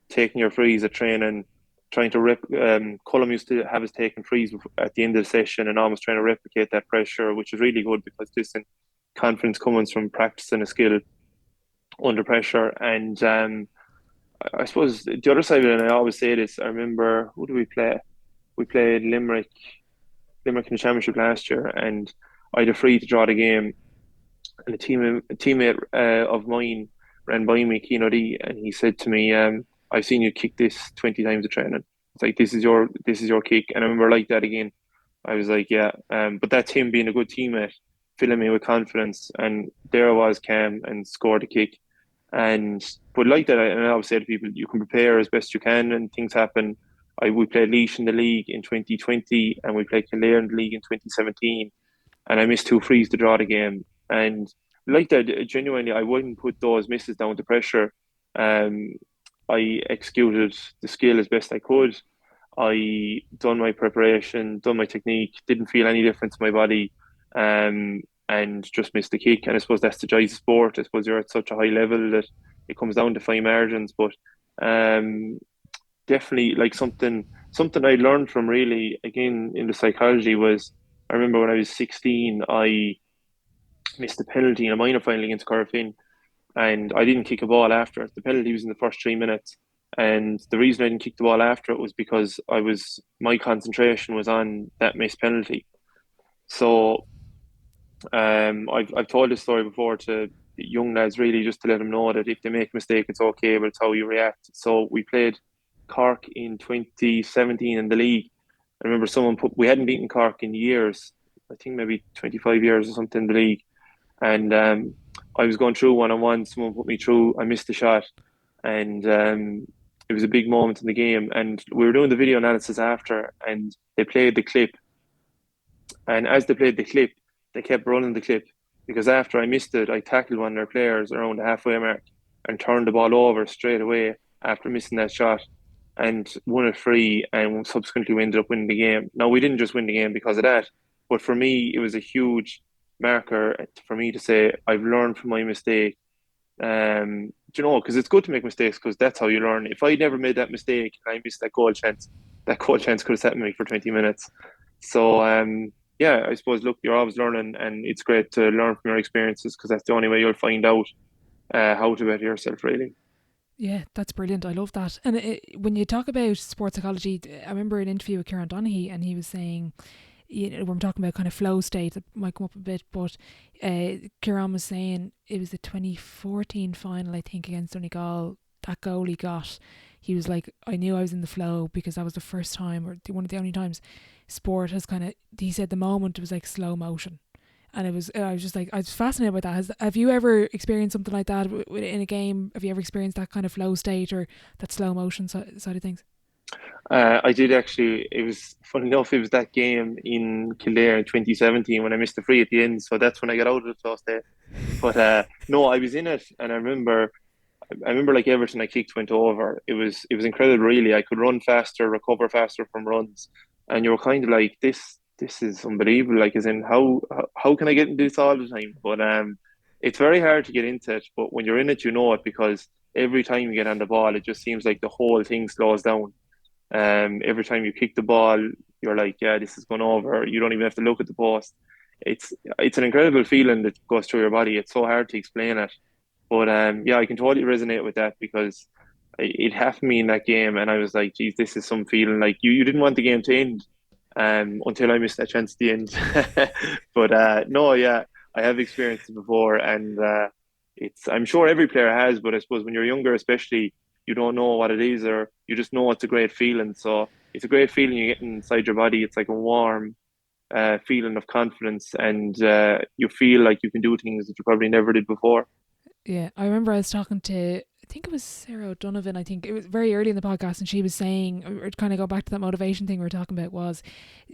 [SPEAKER 2] taking your frees at training, trying to Colm used to have us taking frees at the end of the session and almost trying to replicate that pressure, which is really good because this confidence comes from practicing a skill under pressure. And I suppose the other side of it, and I always say this, I remember who do we play? We played Limerick in the championship last year, and I had a free to draw the game, and a teammate of mine ran by me, Keano D, and he said to me, "I've seen you kick this 20 times a training. It's like this is your kick." And I remember like that again. I was like, "Yeah," but that's him being a good teammate, filling me with confidence, and there I was, calm, and scored a kick. And but like that, and I always say to people, you can prepare as best you can, and things happen. We played Laois in the league in 2020, and we played Kildare in the league in 2017, and I missed two frees to draw the game. And like that, genuinely, I wouldn't put those misses down to pressure. Um, I executed the skill as best I could. I done my preparation, done my technique, didn't feel any difference in my body, and just missed the kick. And I suppose that's the joy of sport. I suppose you're at such a high level that it comes down to fine margins. But um, definitely, like something I learned from really again in the psychology was I remember when I was 16, I missed a penalty in a minor final against Corofin, and I didn't kick a ball after it. The penalty was in the first 3 minutes. And the reason I didn't kick the ball after it was because my concentration was on that missed penalty. So I've told this story before to young lads really just to let them know that if they make a mistake, it's okay, but it's how you react. So we played Cork in 2017 in the league. I remember we hadn't beaten Cork in years, I think maybe 25 years or something in the league. And I was going through one on one, someone put me through, I missed the shot. And it was a big moment in the game. And we were doing the video analysis after, and they played the clip, and as they played the clip, they kept running the clip because after I missed it, I tackled one of their players around the halfway mark and turned the ball over straight away after missing that shot and won it free. And subsequently, we ended up winning the game. Now, we didn't just win the game because of that, but for me, it was a huge marker for me to say, I've learned from my mistake. Because it's good to make mistakes because that's how you learn. If I never made that mistake and I missed that goal chance could have sat me for 20 minutes. So, yeah, I suppose, look, you're always learning, and it's great to learn from your experiences because that's the only way you'll find out how to better yourself, really.
[SPEAKER 1] Yeah, that's brilliant. I love that. And when you talk about sports psychology, I remember an interview with Kieran Donaghy, and he was saying, when we're talking about kind of flow state, it might come up a bit, but Kieran was saying it was the 2014 final, I think, against Donegal. That goal he got, he was like, I knew I was in the flow because that was the first time, or one of the only times, sport has kind of, he said the moment was like slow motion. And I was just like, I was fascinated by that. Have you ever experienced something like that in a game? Have you ever experienced that kind of flow state or that slow motion side of things?
[SPEAKER 2] I did actually. It was funny enough. It was that game in Kildare in 2017 when I missed the free at the end. So that's when I got out of the first day. But no, I was in it, and I remember like everything I kicked went over. It was incredible, really. I could run faster, recover faster from runs, and you were kind of like, this is unbelievable. Like, as in, how can I get into this all the time? But it's very hard to get into it. But when you're in it, you know it because every time you get on the ball, it just seems like the whole thing slows down. Every time you kick the ball, you're like, yeah, this is going over. You don't even have to look at the post. It's an incredible feeling that goes through your body. It's so hard to explain it. But yeah, I can totally resonate with that because it happened to me in that game, and I was like, geez, this is some feeling like you didn't want the game to end until I missed that chance at the end. But no, yeah, I have experienced it before, and I'm sure every player has, but I suppose when you're younger, especially, you don't know what it is, or you just know it's a great feeling. So it's a great feeling you get inside your body. It's like a warm feeling of confidence, and you feel like you can do things that you probably never did before.
[SPEAKER 1] Yeah, I remember I was talking to, I think it was Sarah O'Donovan. I think it was very early in the podcast, and she was saying, or kind of go back to that motivation thing we were talking about, was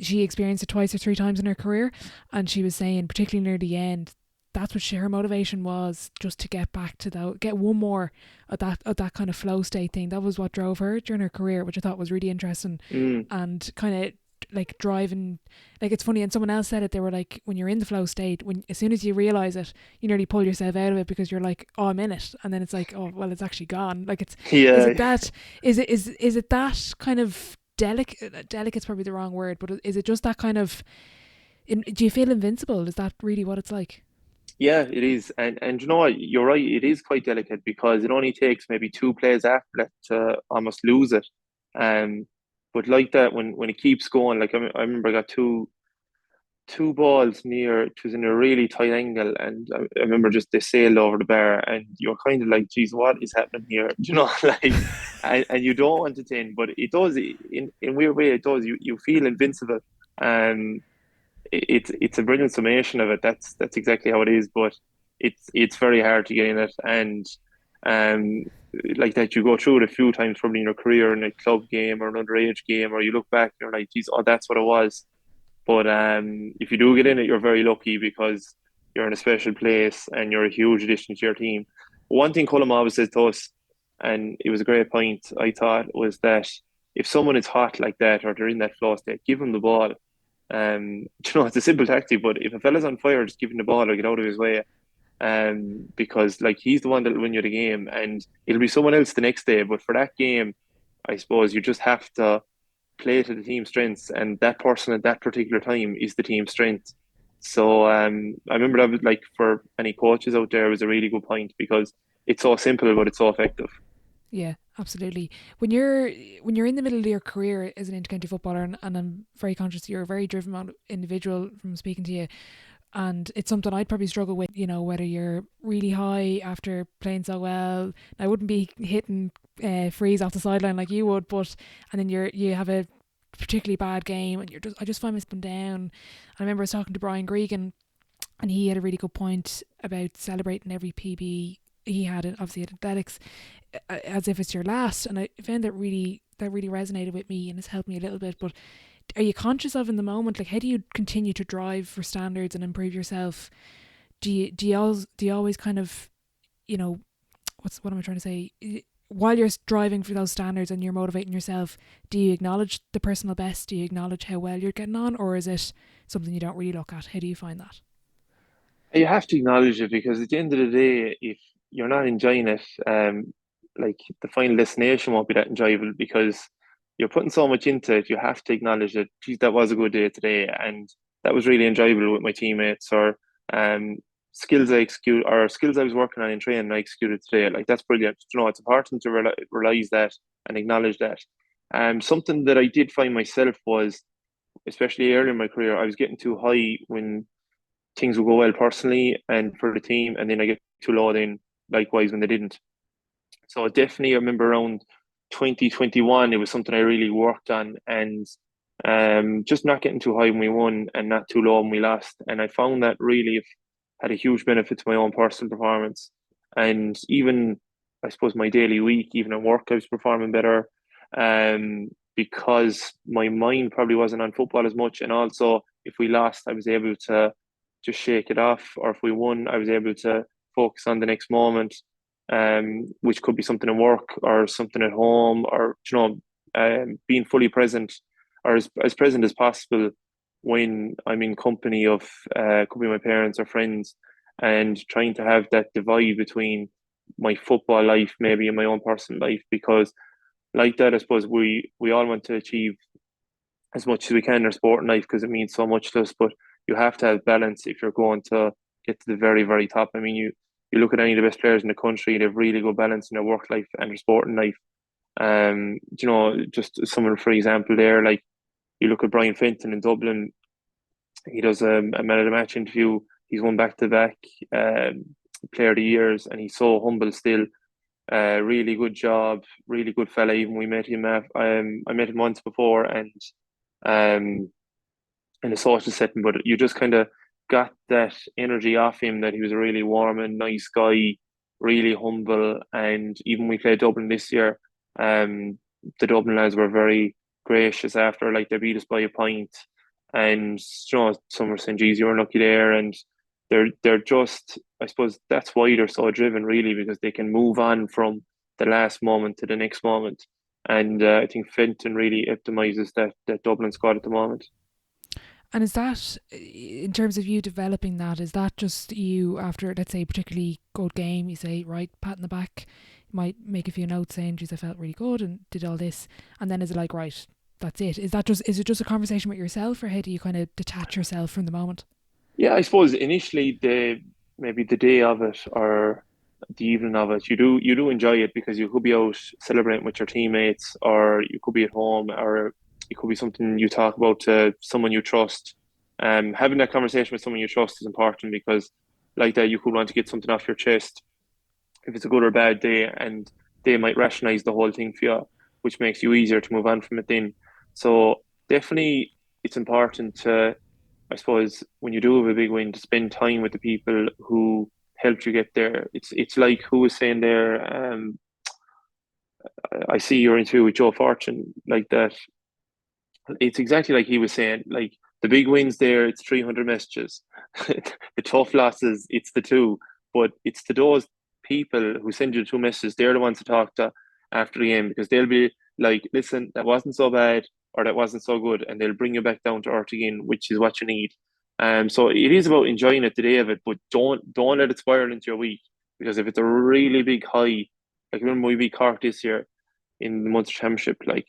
[SPEAKER 1] she experienced it twice or three times in her career, and she was saying, particularly near the end, that's what her motivation was, just to get back to that, get one more at that kind of flow state thing. That was what drove her during her career, which I thought was really interesting,
[SPEAKER 2] Mm.
[SPEAKER 1] and kind of like driving. Like, it's funny, and someone else said it, they were like, when you're in the flow state, when as soon as you realize it, you nearly pull yourself out of it because you're like, oh, I'm in it, and then it's like, oh well, it's actually gone. Like, it's, is
[SPEAKER 2] Yeah,
[SPEAKER 1] it that, is it that kind of delicate's probably the wrong word, but is it just that kind of do you feel invincible? Is that really what it's like?
[SPEAKER 2] yeah, it is, and you know what? You're right. It is quite delicate because it only takes maybe two plays after that to almost lose it. Um, but like that, when it keeps going, like I remember I got two balls near. It was in a really tight angle, and I remember just they sailed over the bar, and you're kind of like, "Geez, what is happening here?" You know, like, and you don't want it to end, but it does in weird way. It does. You feel invincible, and it's a brilliant summation of it. That's exactly how it is. But it's very hard to get in it, and um, like that, you go through it a few times probably in your career in a club game or an underage game, or you look back, and you're like, "Geez, oh, that's what it was." But if you do get in it, you're very lucky because you're in a special place and you're a huge addition to your team. One thing Colm always says to us, and it was a great point, I thought, was that if someone is hot like that or they're in that flow state, give them the ball. It's a simple tactic, but if a fella's on fire, just give him the ball or get out of his way. Because like he's the one that'll win you the game, and it'll be someone else the next day. But for that game, I suppose you just have to play to the team's strengths, and that person at that particular time is the team's strength. So I remember that was like for any coaches out there, it was a really good point because it's so simple, but it's so effective.
[SPEAKER 1] Yeah, absolutely. When you're in the middle of your career as an intercounty footballer, and I'm very conscious you're a very driven individual from speaking to you, and it's something I'd probably struggle with. Whether you're really high after playing so well, I wouldn't be hitting frees off the sideline like you would, but and then you have a particularly bad game, and I just find myself down. I remember I was talking to Brian Gregan, and he had a really good point about celebrating every PB he had, obviously at athletics, as if it's your last, and I found that really resonated with me and has helped me a little bit. But are you conscious of in the moment, like, how do you continue to drive for standards and improve yourself? Do you always kind of, you know what am I trying to say, while you're driving for those standards and you're motivating yourself, do you acknowledge the personal best? Do you acknowledge how well you're getting on, or is it something you don't really look at? How do you find that?
[SPEAKER 2] You have to acknowledge it because at the end of the day, if you're not enjoying it, like the final destination won't be that enjoyable because you're putting so much into it. You have to acknowledge that, geez, that was a good day today, and that was really enjoyable with my teammates, or um, skills I was working on in training, I executed today. Like that's brilliant. It's important to realize that and acknowledge that. Something that I did find myself was, especially early in my career, I was getting too high when things would go well personally and for the team, and then I get too low then likewise when they didn't. So definitely, I remember around 2021, it was something I really worked on, and just not getting too high when we won and not too low when we lost. And I found that really had a huge benefit to my own personal performance, and even I suppose my daily week, even at work, I was performing better. because my mind probably wasn't on football as much. And also, if we lost, I was able to just shake it off. Or if we won, I was able to focus on the next moment, which could be something at work or something at home, or being fully present or as present as possible when I'm in company of could be my parents or friends, and trying to have that divide between my football life maybe and my own personal life, because like that, I suppose we all want to achieve as much as we can in our sport in life because it means so much to us. But you have to have balance if you're going to get to the very, very top. I mean, you look at any of the best players in the country; they've really good balance in their work life and their sporting life. Just someone for example, there, like you look at Brian Fenton in Dublin. He does a man of the match interview. He's won back to back player of the years, and he's so humble still. Really good job, really good fella. Even we met him. I met him once before, and um, in a social setting, but you just kind of got that energy off him that he was a really warm and nice guy, really humble. And even we played Dublin this year, um, the Dublin lads were very gracious after, like they beat us by a point, and some were saying, "Geez, you were lucky there," and they're just, I suppose that's why they're so driven, really, because they can move on from the last moment to the next moment. And I think Fenton really epitomizes that Dublin squad at the moment.
[SPEAKER 1] And is that, in terms of you developing that, is that just you after, let's say, a particularly good game, you say, right, pat in the back, you might make a few notes saying, geez, I felt really good and did all this. And then is it like, right, that's it? Is it just a conversation with yourself, or how do you kind of detach yourself from the moment?
[SPEAKER 2] Yeah, I suppose initially maybe the day of it or the evening of it, you do enjoy it because you could be out celebrating with your teammates, or you could be at home, or it could be something you talk about to someone you trust. Having that conversation with someone you trust is important because, like that, you could want to get something off your chest if it's a good or bad day, and they might rationalize the whole thing for you, which makes you easier to move on from it then. So definitely, it's important to, I suppose, when you do have a big win, to spend time with the people who helped you get there. It's like who was saying there. I see your interview with Joe Fortune, like that. It's exactly like he was saying. Like the big wins there, it's 300 messages. The tough losses, it's the two. But it's to those people who send you the two messages. They're the ones to talk to after the game, because they'll be like, "Listen, that wasn't so bad, or that wasn't so good," and they'll bring you back down to earth again, which is what you need. So it is about enjoying it the day of it, but don't let it spiral into your week, because if it's a really big high, like remember we beat Cork this year in the Munster Championship, like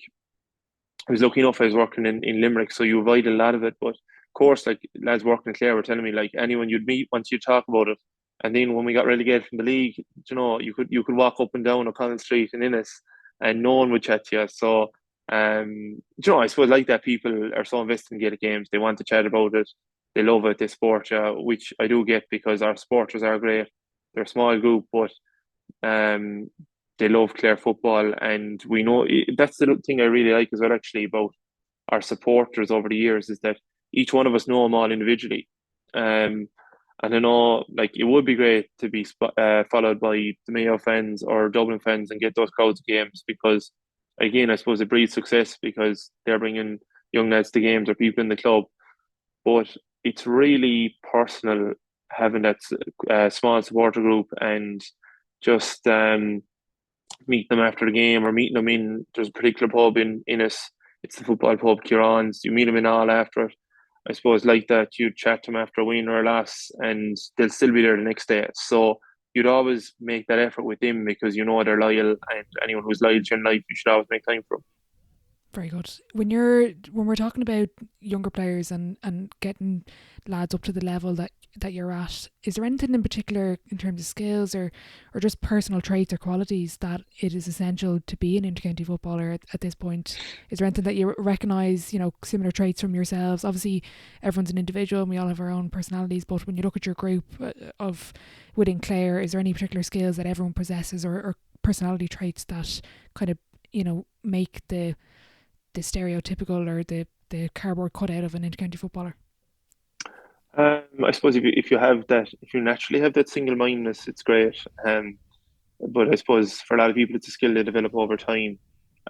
[SPEAKER 2] I was lucky enough I was working in Limerick, so you avoid a lot of it. But of course, like lads working in Clare were telling me, like anyone you'd meet once you talk about it. And then when we got relegated from the league, you could walk up and down O'Connell Street in Innis, and no one would chat to you. So I suppose like that, people are so invested in Gaelic games. They want to chat about it. They love it. They support you, which I do get because our supporters are great. They're a small group, but um, they love Clare football, and we know that's the thing I really like as well. Actually, about our supporters over the years is that each one of us know them all individually. Um, and I know, like, it would be great to be followed by the Mayo fans or Dublin fans and get those crowds of games because, again, I suppose it breeds success because they're bringing young lads to games or people in the club. But it's really personal having that small supporter group and just meeting them after the game or meeting them in there's a particular pub in Innis. It's the football pub, Kieran's. You meet them in all after it. I suppose like that you chat to them after a win or a loss and they'll still be there the next day. So you'd always make that effort with them because you know they're loyal, and anyone who's loyal to your life, you should always make time for them.
[SPEAKER 1] Very good. When we're talking about younger players and getting lads up to the level that you're at, is there anything in particular in terms of skills or just personal traits or qualities that it is essential to be an intercounty footballer at this point? Is there anything that you recognise, similar traits from yourselves? Obviously, everyone's an individual and we all have our own personalities, but when you look at your group of within Clare, is there any particular skills that everyone possesses or personality traits that kind of, make the stereotypical or the cardboard cutout of an intercounty footballer?
[SPEAKER 2] I suppose if you have that, if you naturally have that single mindedness, it's great. But I suppose for a lot of people, it's a skill they develop over time.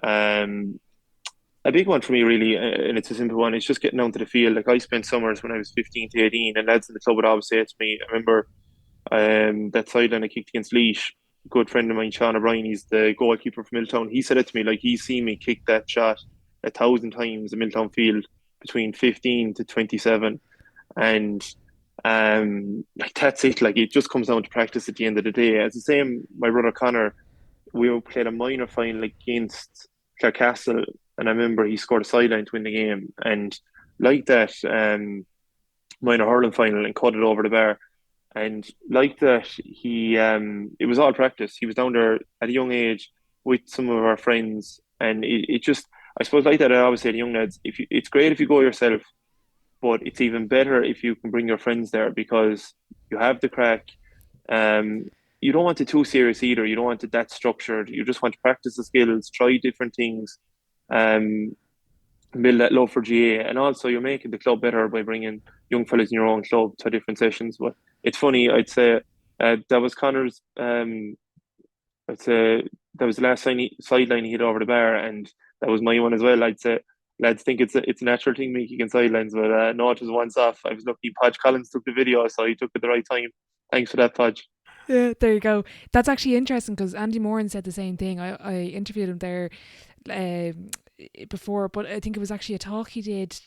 [SPEAKER 2] Um, a big one for me, really, and it's a simple one. It's just getting down to the field. Like I spent summers when I was 15 to 18, and lads in the club would always say to me, I remember that sideline I kicked against Leash. A good friend of mine, Sean O'Brien, he's the goalkeeper from Milltown. He said it to me like he's seen me kick that shot 1,000 times in Milltown Field between 15 to 27, and like that's it. Like it just comes down to practice at the end of the day. It's the same. My brother Connor, we played a minor final against Clarecastle, and I remember he scored a sideline to win the game, and like that minor hurling final and cut it over the bar. And like that, he it was all practice. He was down there at a young age with some of our friends, and it just I suppose like that. I always say to young lads, if you, it's great if you go yourself, but it's even better if you can bring your friends there because you have the crack. Um, you don't want it too serious either. You don't want it that structured. You just want to practice the skills, try different things, um, build that love for GA, and also you're making the club better by bringing young fellas in your own club to different sessions. But it's funny, I'd say that was Connor's. I'd say that was the last sideline he hit over the bar, and that was my one as well. I'd say lads think it's a natural thing making in sidelines, but no, it was once off. I was lucky. Podge Collins took the video, so he took it at the right time. Thanks for that, Podge.
[SPEAKER 1] Yeah, there you go. That's actually interesting because Andy Moran said the same thing. I interviewed him there um, before, but I think it was actually a talk he did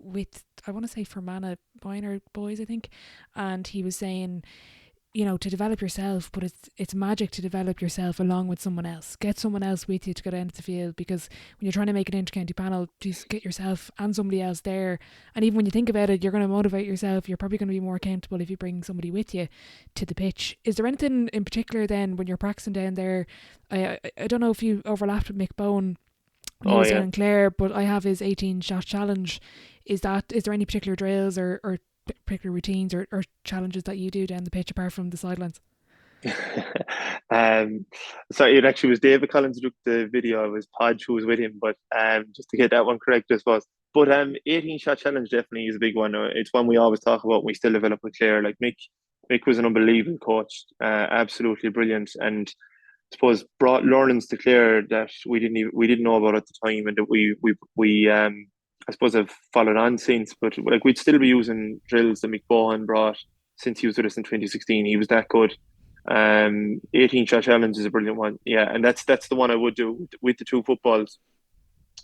[SPEAKER 1] with, I want to say, Fermanagh Minor Boys, I think. And he was saying, you know, to develop yourself, but it's magic to develop yourself along with someone else. Get someone else with you to go down to the field, because when you're trying to make an intercounty panel, just get yourself and somebody else there. And even when you think about it, you're going to motivate yourself. You're probably going to be more accountable if you bring somebody with you to the pitch. Is there anything in particular then when you're practicing down there? I don't know if you overlapped with Mick Bohan when he
[SPEAKER 2] Oh
[SPEAKER 1] was down
[SPEAKER 2] yeah.
[SPEAKER 1] in Clare, but I have his 18 shot challenge. Is there any particular drills or particular routines or challenges that you do down the pitch apart from the sidelines?
[SPEAKER 2] um, sorry, it actually was David Collins who took the video. It was Podge who was with him, but just to get that one correct, I suppose. But 18 shot challenge definitely is a big one. It's one we always talk about. We still develop with Clare. Like Mick was an unbelievable coach, absolutely brilliant, and I suppose brought learnings to Clare that we didn't know about at the time, and that we I suppose have followed on since. But like we'd still be using drills that Mick Bohan brought since he was with us in 2016. He was that good. 18 shot challenge is a brilliant one. Yeah, and that's the one I would do with the two footballs.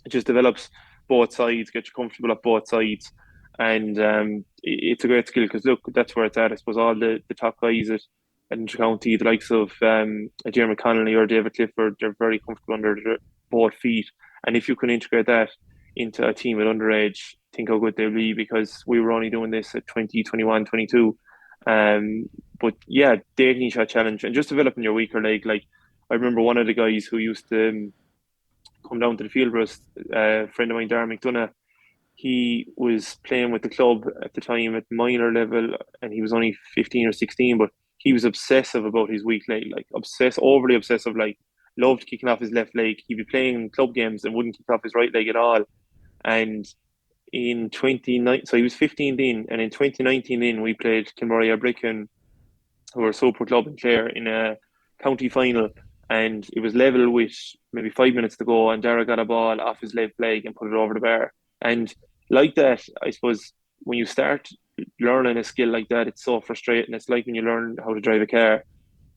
[SPEAKER 2] It just develops both sides, gets you comfortable at both sides, and it's a great skill because look, that's where it's at. I suppose all the top guys at Inter-County, the likes of Jeremy Connolly or David Clifford, they're very comfortable under both feet, and if you can integrate that into a team at underage, think how good they'll be because we were only doing this at 20, 21, 22. But yeah, the 18 shot challenge and just developing your weaker leg. Like I remember one of the guys who used to come down to the field for us, a friend of mine, Darren McDonough. He was playing with the club at the time at minor level, and he was only 15 or 16, but he was obsessive about his weak leg, like overly obsessive, like loved kicking off his left leg. He'd be playing club games and wouldn't kick off his right leg at all. And in 29, so he was 15 then, and in 2019 then we played Kilmurray Bricken, who were a super club in Clare, in a county final, and it was level with maybe 5 minutes to go, and Dara got a ball off his left leg and put it over the bar. And like that, I suppose when you start learning a skill like that, it's so frustrating. It's like when you learn how to drive a car,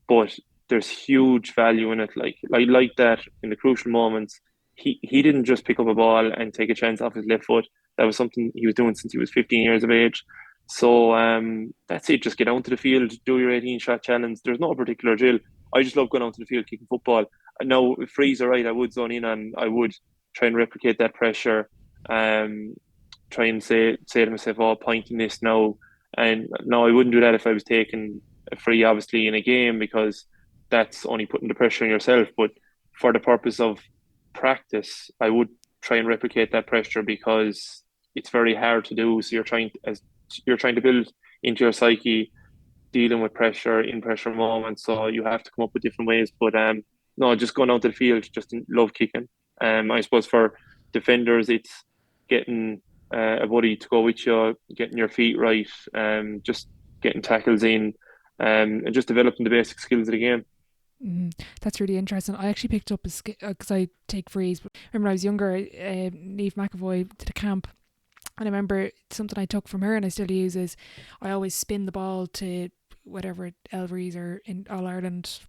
[SPEAKER 2] but there's huge value in it. Like that in the crucial moments, he didn't just pick up a ball and take a chance off his left foot. That was something he was doing since he was 15 years of age. So that's it. Just get out to the field, do your 18 shot challenge. There's no particular drill. I just love going out to the field kicking football. Now, if Freeze are right, I would zone in and I would try and replicate that pressure. Um, Try and say to myself, "Oh, pointing this now." And no, I wouldn't do that if I was taking a free, obviously, in a game because that's only putting the pressure on yourself. But for the purpose of practice, I would try and replicate that pressure because it's very hard to do. So you're trying to build into your psyche dealing with pressure in pressure moments. So you have to come up with different ways. But no, just going out to the field, just love kicking. I suppose for defenders, it's getting a buddy to go with you, getting your feet right, just getting tackles in, and just developing the basic skills of the game.
[SPEAKER 1] That's really interesting. I actually picked up a skill because I take freeze. But remember, when I was younger, Neve McAvoy did a camp, and I remember something I took from her, and I still use is I always spin the ball to whatever Elvery's or in All Ireland,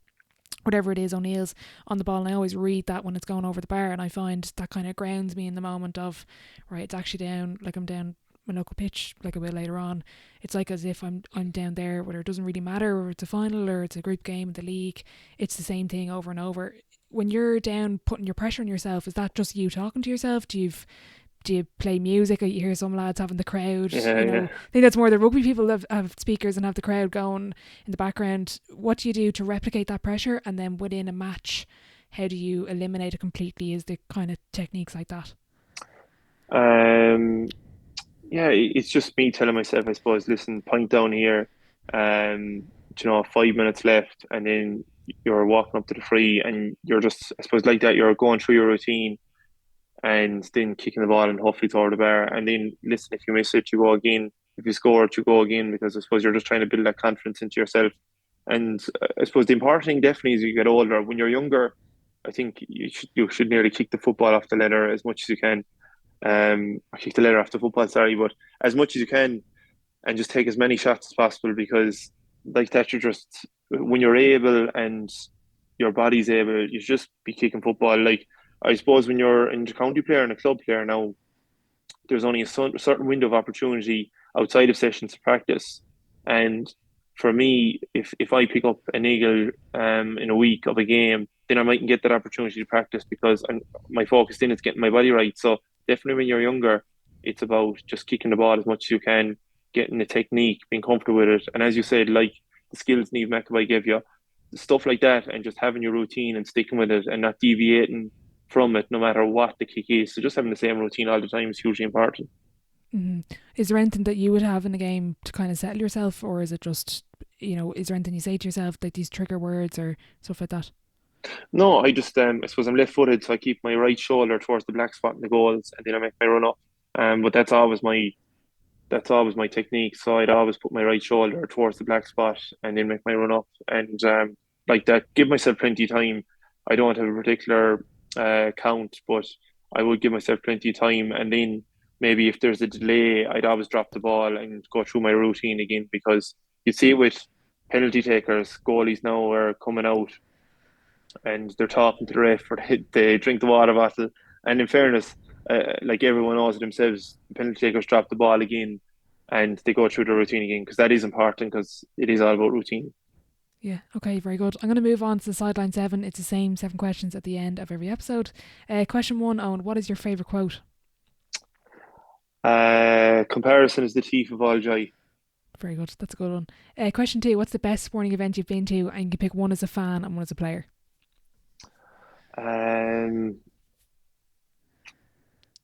[SPEAKER 1] whatever it is, O'Neill's on the ball, and I always read that when it's going over the bar, and I find that kind of grounds me in the moment of, right, it's actually down, like I'm down my local pitch, like a bit later on. It's like as if I'm down there, whether it doesn't really matter whether it's a final or it's a group game in the league, it's the same thing over and over. When you're down putting your pressure on yourself, is that just you talking to yourself? Do you play music? Or you hear some lads having the crowd,
[SPEAKER 2] Yeah, yeah.
[SPEAKER 1] I think that's more the rugby people have speakers and have the crowd going in the background. What do you do to replicate that pressure? And then within a match, how do you eliminate it completely? Is there kind of techniques like that?
[SPEAKER 2] Um, yeah, it's just me telling myself, I suppose, listen, point down here, you know, 5 minutes left, and then you're walking up to the free, and you're just, I suppose, like that, you're going through your routine, and then kicking the ball and hopefully toward the bar. And then listen, if you miss it, you go again. If you score it, you go again because I suppose you're just trying to build that confidence into yourself. And I suppose the important thing definitely as you get older. When you're younger, I think you should nearly kick the football off the leather as much as you can. Or kick the leather off the football, sorry, but as much as you can, and just take as many shots as possible because like that you're just when you're able and your body's able, you just be kicking football. Like I suppose when you're an intercounty player and a club player now, there's only a certain window of opportunity outside of sessions to practice. And for me, if I pick up an eagle in a week of a game, then I mightn't get that opportunity to practice because my focus then is getting my body right. So definitely when you're younger, it's about just kicking the ball as much as you can, getting the technique, being comfortable with it. And as you said, like the skills Neve McAvoy gave you, stuff like that, and just having your routine and sticking with it and not deviating from it no matter what the kick is. So just having the same routine all the time is hugely important.
[SPEAKER 1] Mm. Is there anything that you would have in a game to kind of settle yourself, or is it just, is there anything you say to yourself, like these trigger words or stuff like that?
[SPEAKER 2] No, I just I suppose I'm left footed, so I keep my right shoulder towards the black spot in the goals and then I make my run up. But that's always my technique. So I'd always put my right shoulder towards the black spot and then make my run up and like that, give myself plenty of time. I don't have a particular count, but I would give myself plenty of time. And then maybe if there's a delay, I'd always drop the ball and go through my routine again because you see it with penalty takers, goalies now are coming out and they're talking to the ref or they drink the water bottle. And in fairness, like everyone knows it themselves, the penalty takers drop the ball again and they go through the routine again because that is important because it is all about routine.
[SPEAKER 1] Yeah, okay, very good. I'm going to move on to the sideline seven. It's the same seven questions at the end of every episode. Question one, Owen, what is your favourite quote?
[SPEAKER 2] Comparison is the thief of all joy.
[SPEAKER 1] Very good, that's a good one. Question two, what's the best sporting event you've been to? And you can pick one as a fan and one as a player.
[SPEAKER 2] Um,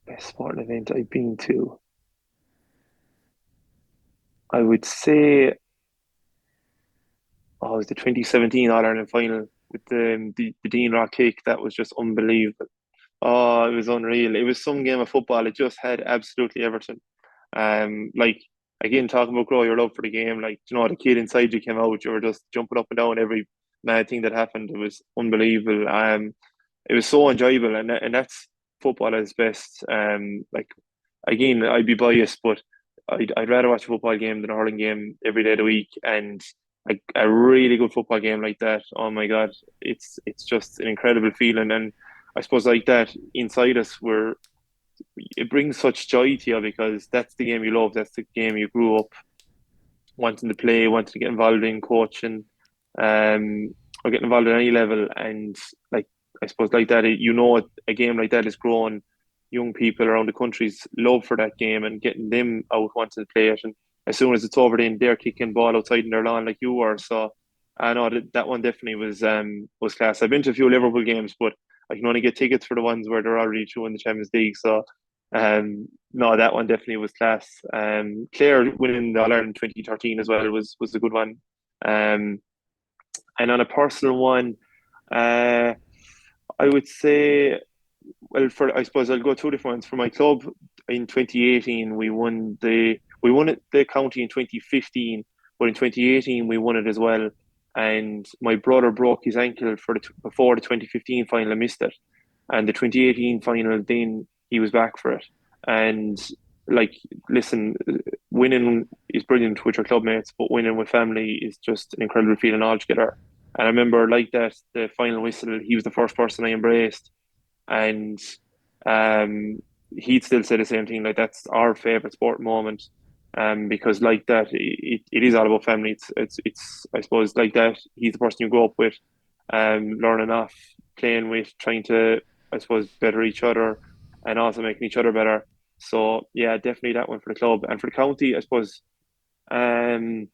[SPEAKER 2] Best sporting event I've been to. I would say, oh, it was the 2017 All Ireland final with the Dean Rock kick. That was just unbelievable. Oh, it was unreal. It was some game of football. It just had absolutely everything. Like again, talking about grow your love for the game. Like the kid inside you came out. You were just jumping up and down every mad thing that happened. It was unbelievable. It was so enjoyable, and that's football at its best. Like again, I'd be biased, but I'd rather watch a football game than a hurling game every day of the week. And a really good football game like that, oh my God, it's just an incredible feeling. And I suppose like that inside us, where it brings such joy to you because that's the game you love, that's the game you grew up wanting to play, wanting to get involved in coaching, or get involved at any level. And like I suppose like that, a game like that is growing young people around the country's love for that game and getting them out wanting to play it. And as soon as it's over, then they're kicking ball outside in their lawn like you were. So I know that one definitely was class. I've been to a few Liverpool games, but I can only get tickets for the ones where they're already through in the Champions League. So no, that one definitely was class. Clare winning the All Ireland 2013 as well was a good one. Um, and on a personal one, uh, I would say, well, for I suppose I'll go two different ones. For my club in 2018, we won it the county in 2015, but in 2018 we won it as well. and my brother broke his ankle before the 2015 final and missed it, and the 2018 final then he was back for it, and like listen, winning is brilliant with your club mates, but winning with family is just an incredible feeling altogether. And I remember like that the final whistle, he was the first person I embraced, and um, he'd still say the same thing. Like that's our favorite sport moment, because like that, it is all about family. It's I suppose like that. He's the person you grow up with, learning off, playing with, trying to I suppose better each other, and also making each other better. So yeah, definitely that one for the club and for the county. Um,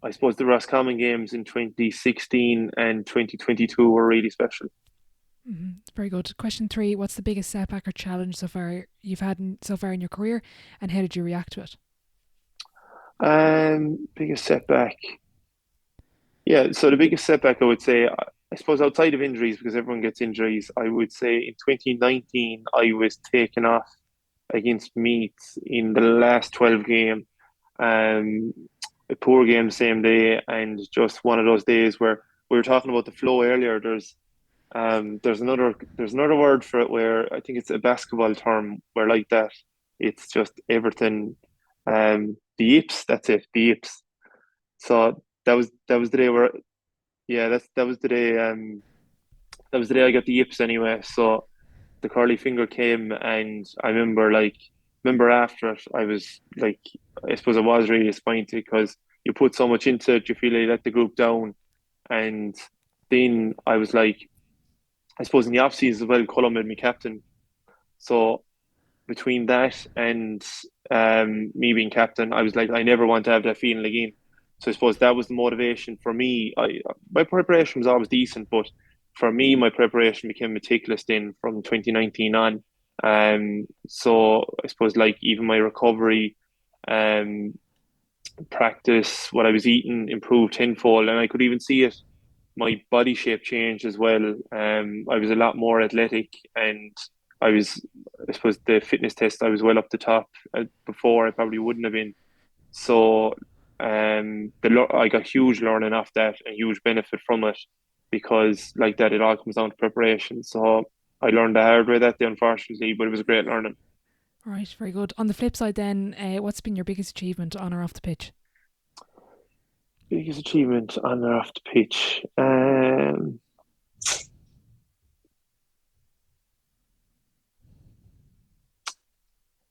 [SPEAKER 2] I suppose the Roscommon games in 2016 and 2022 were really special.
[SPEAKER 1] Very good. Question 3: what's the biggest setback or challenge you've had so far in your career, and how did you react to it?
[SPEAKER 2] Biggest setback. Yeah, so the biggest setback I would say, I suppose outside of injuries, because everyone gets injuries, I would say in 2019 I was taken off against Meath in the last 12 game. Um, a poor game same day, and just one of those days where we were talking about the flow earlier. There's another word for it where I think it's a basketball term where like that, it's just everything. The yips, that's it, the yips. So that was the day where yeah, that was the day that was the day I got the yips anyway. So the curly finger came, and I remember after it I was like, I suppose I was really disappointed because you put so much into it, you feel like you let the group down, and then I was like, I suppose in the off season as well, Colm made me captain. So between that and me being captain, I was like, I never want to have that feeling again. So I suppose that was the motivation for me. My preparation was always decent, but for me, my preparation became meticulous then from 2019 on. So I suppose like even my recovery, um, practice, what I was eating improved tenfold, and I could even see it. My body shape changed as well. I was a lot more athletic, and I was, I suppose, the fitness test. I was well up the top. Before I probably wouldn't have been. So, I got huge learning off that, and huge benefit from it, because like that, it all comes down to preparation. So I learned the hard way that day, unfortunately, but it was great learning.
[SPEAKER 1] All right, very good. On the flip side, then, what's been your biggest achievement on or off the pitch?
[SPEAKER 2] Biggest achievement on or off the pitch.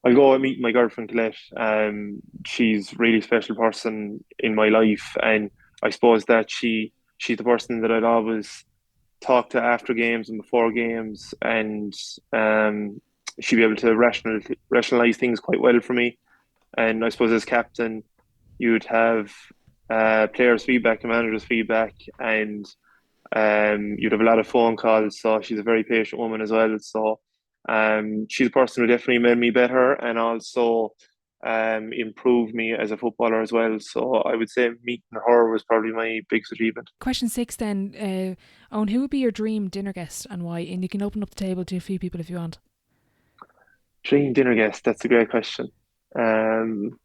[SPEAKER 2] I'll go and meet my girlfriend Colette. She's a really special person in my life, and I suppose that she's the person that I'd always talk to after games and before games, and she'd be able to rationalize things quite well for me. And I suppose as captain, you'd have players' feedback and managers' feedback, and you'd have a lot of phone calls. So she's a very patient woman as well. So she's a person who definitely made me better, and also improved me as a footballer as well. So I would say meeting her was probably my biggest achievement.
[SPEAKER 1] Question 6, then, Owen, who would be your dream dinner guest and why? And you can open up the table to a few people if you want.
[SPEAKER 2] Dream dinner guest, that's a great question. Um,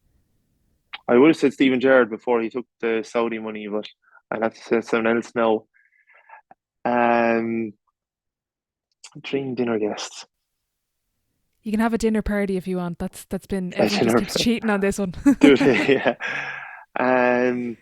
[SPEAKER 2] I would have said Stephen Gerrard before he took the Saudi money, but I'll have to say someone else now. Um, Dream dinner guest.
[SPEAKER 1] You can have a dinner party if you want. That's been
[SPEAKER 2] I
[SPEAKER 1] everyone
[SPEAKER 2] don't
[SPEAKER 1] just
[SPEAKER 2] know.
[SPEAKER 1] keeps cheating on this one.
[SPEAKER 2] Dude, yeah. Um,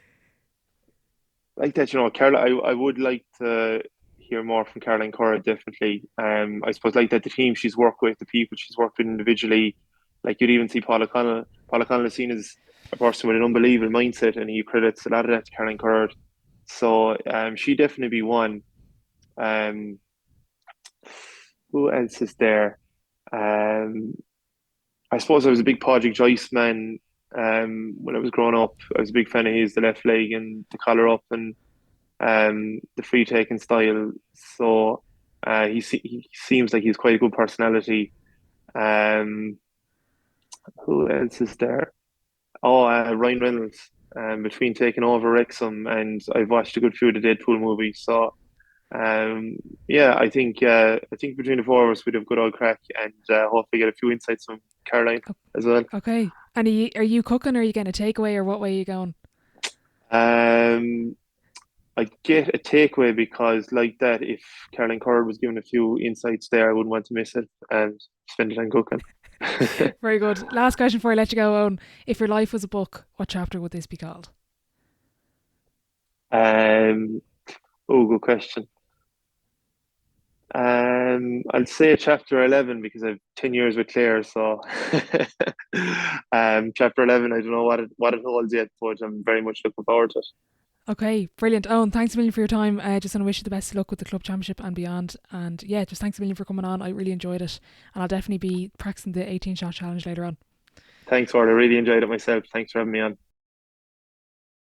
[SPEAKER 2] like that, Carla, I would like to hear more from Caroline Curran, definitely. I suppose like that, the team she's worked with, the people she's worked with individually, like you'd even see Paul O'Connell. Paul O'Connell is seen as a person with an unbelievable mindset, and he credits a lot of that to Caroline Curran. So she definitely be one. Um, who else is there? Um, I suppose I was a big Padraig Joyce man when I was growing up. I was a big fan of his, the left leg and the collar up, and the free taking style. So he seems like he's quite a good personality. Um, who else is there? Oh, Ryan Reynolds. Between taking over Wrexham, and I've watched a good few of the Deadpool movies. So um, yeah, I think between the four of us we'd have good old crack, and hopefully get a few insights from Caroline as well.
[SPEAKER 1] Okay. And are you cooking, or are you getting a takeaway, or what way are you going?
[SPEAKER 2] Um, I get a takeaway because, like that, if Caroline Curd was given a few insights there, I wouldn't want to miss it and spend it on cooking.
[SPEAKER 1] Very good. Last question before I let you go, Owen. If your life was a book, what chapter would this be called?
[SPEAKER 2] um, oh, good question. I'll say chapter 11 because I've 10 years with Clare, so chapter 11, I don't know what it holds yet, but I'm very much looking forward to it.
[SPEAKER 1] Okay, brilliant. Owen, thanks a million for your time. Just want to wish you the best of luck with the club championship and beyond. And yeah, just thanks a million for coming on. I really enjoyed it. And I'll definitely be practicing the 18 shot challenge later on.
[SPEAKER 2] Thanks, Ward. I really enjoyed it myself. Thanks for having me on.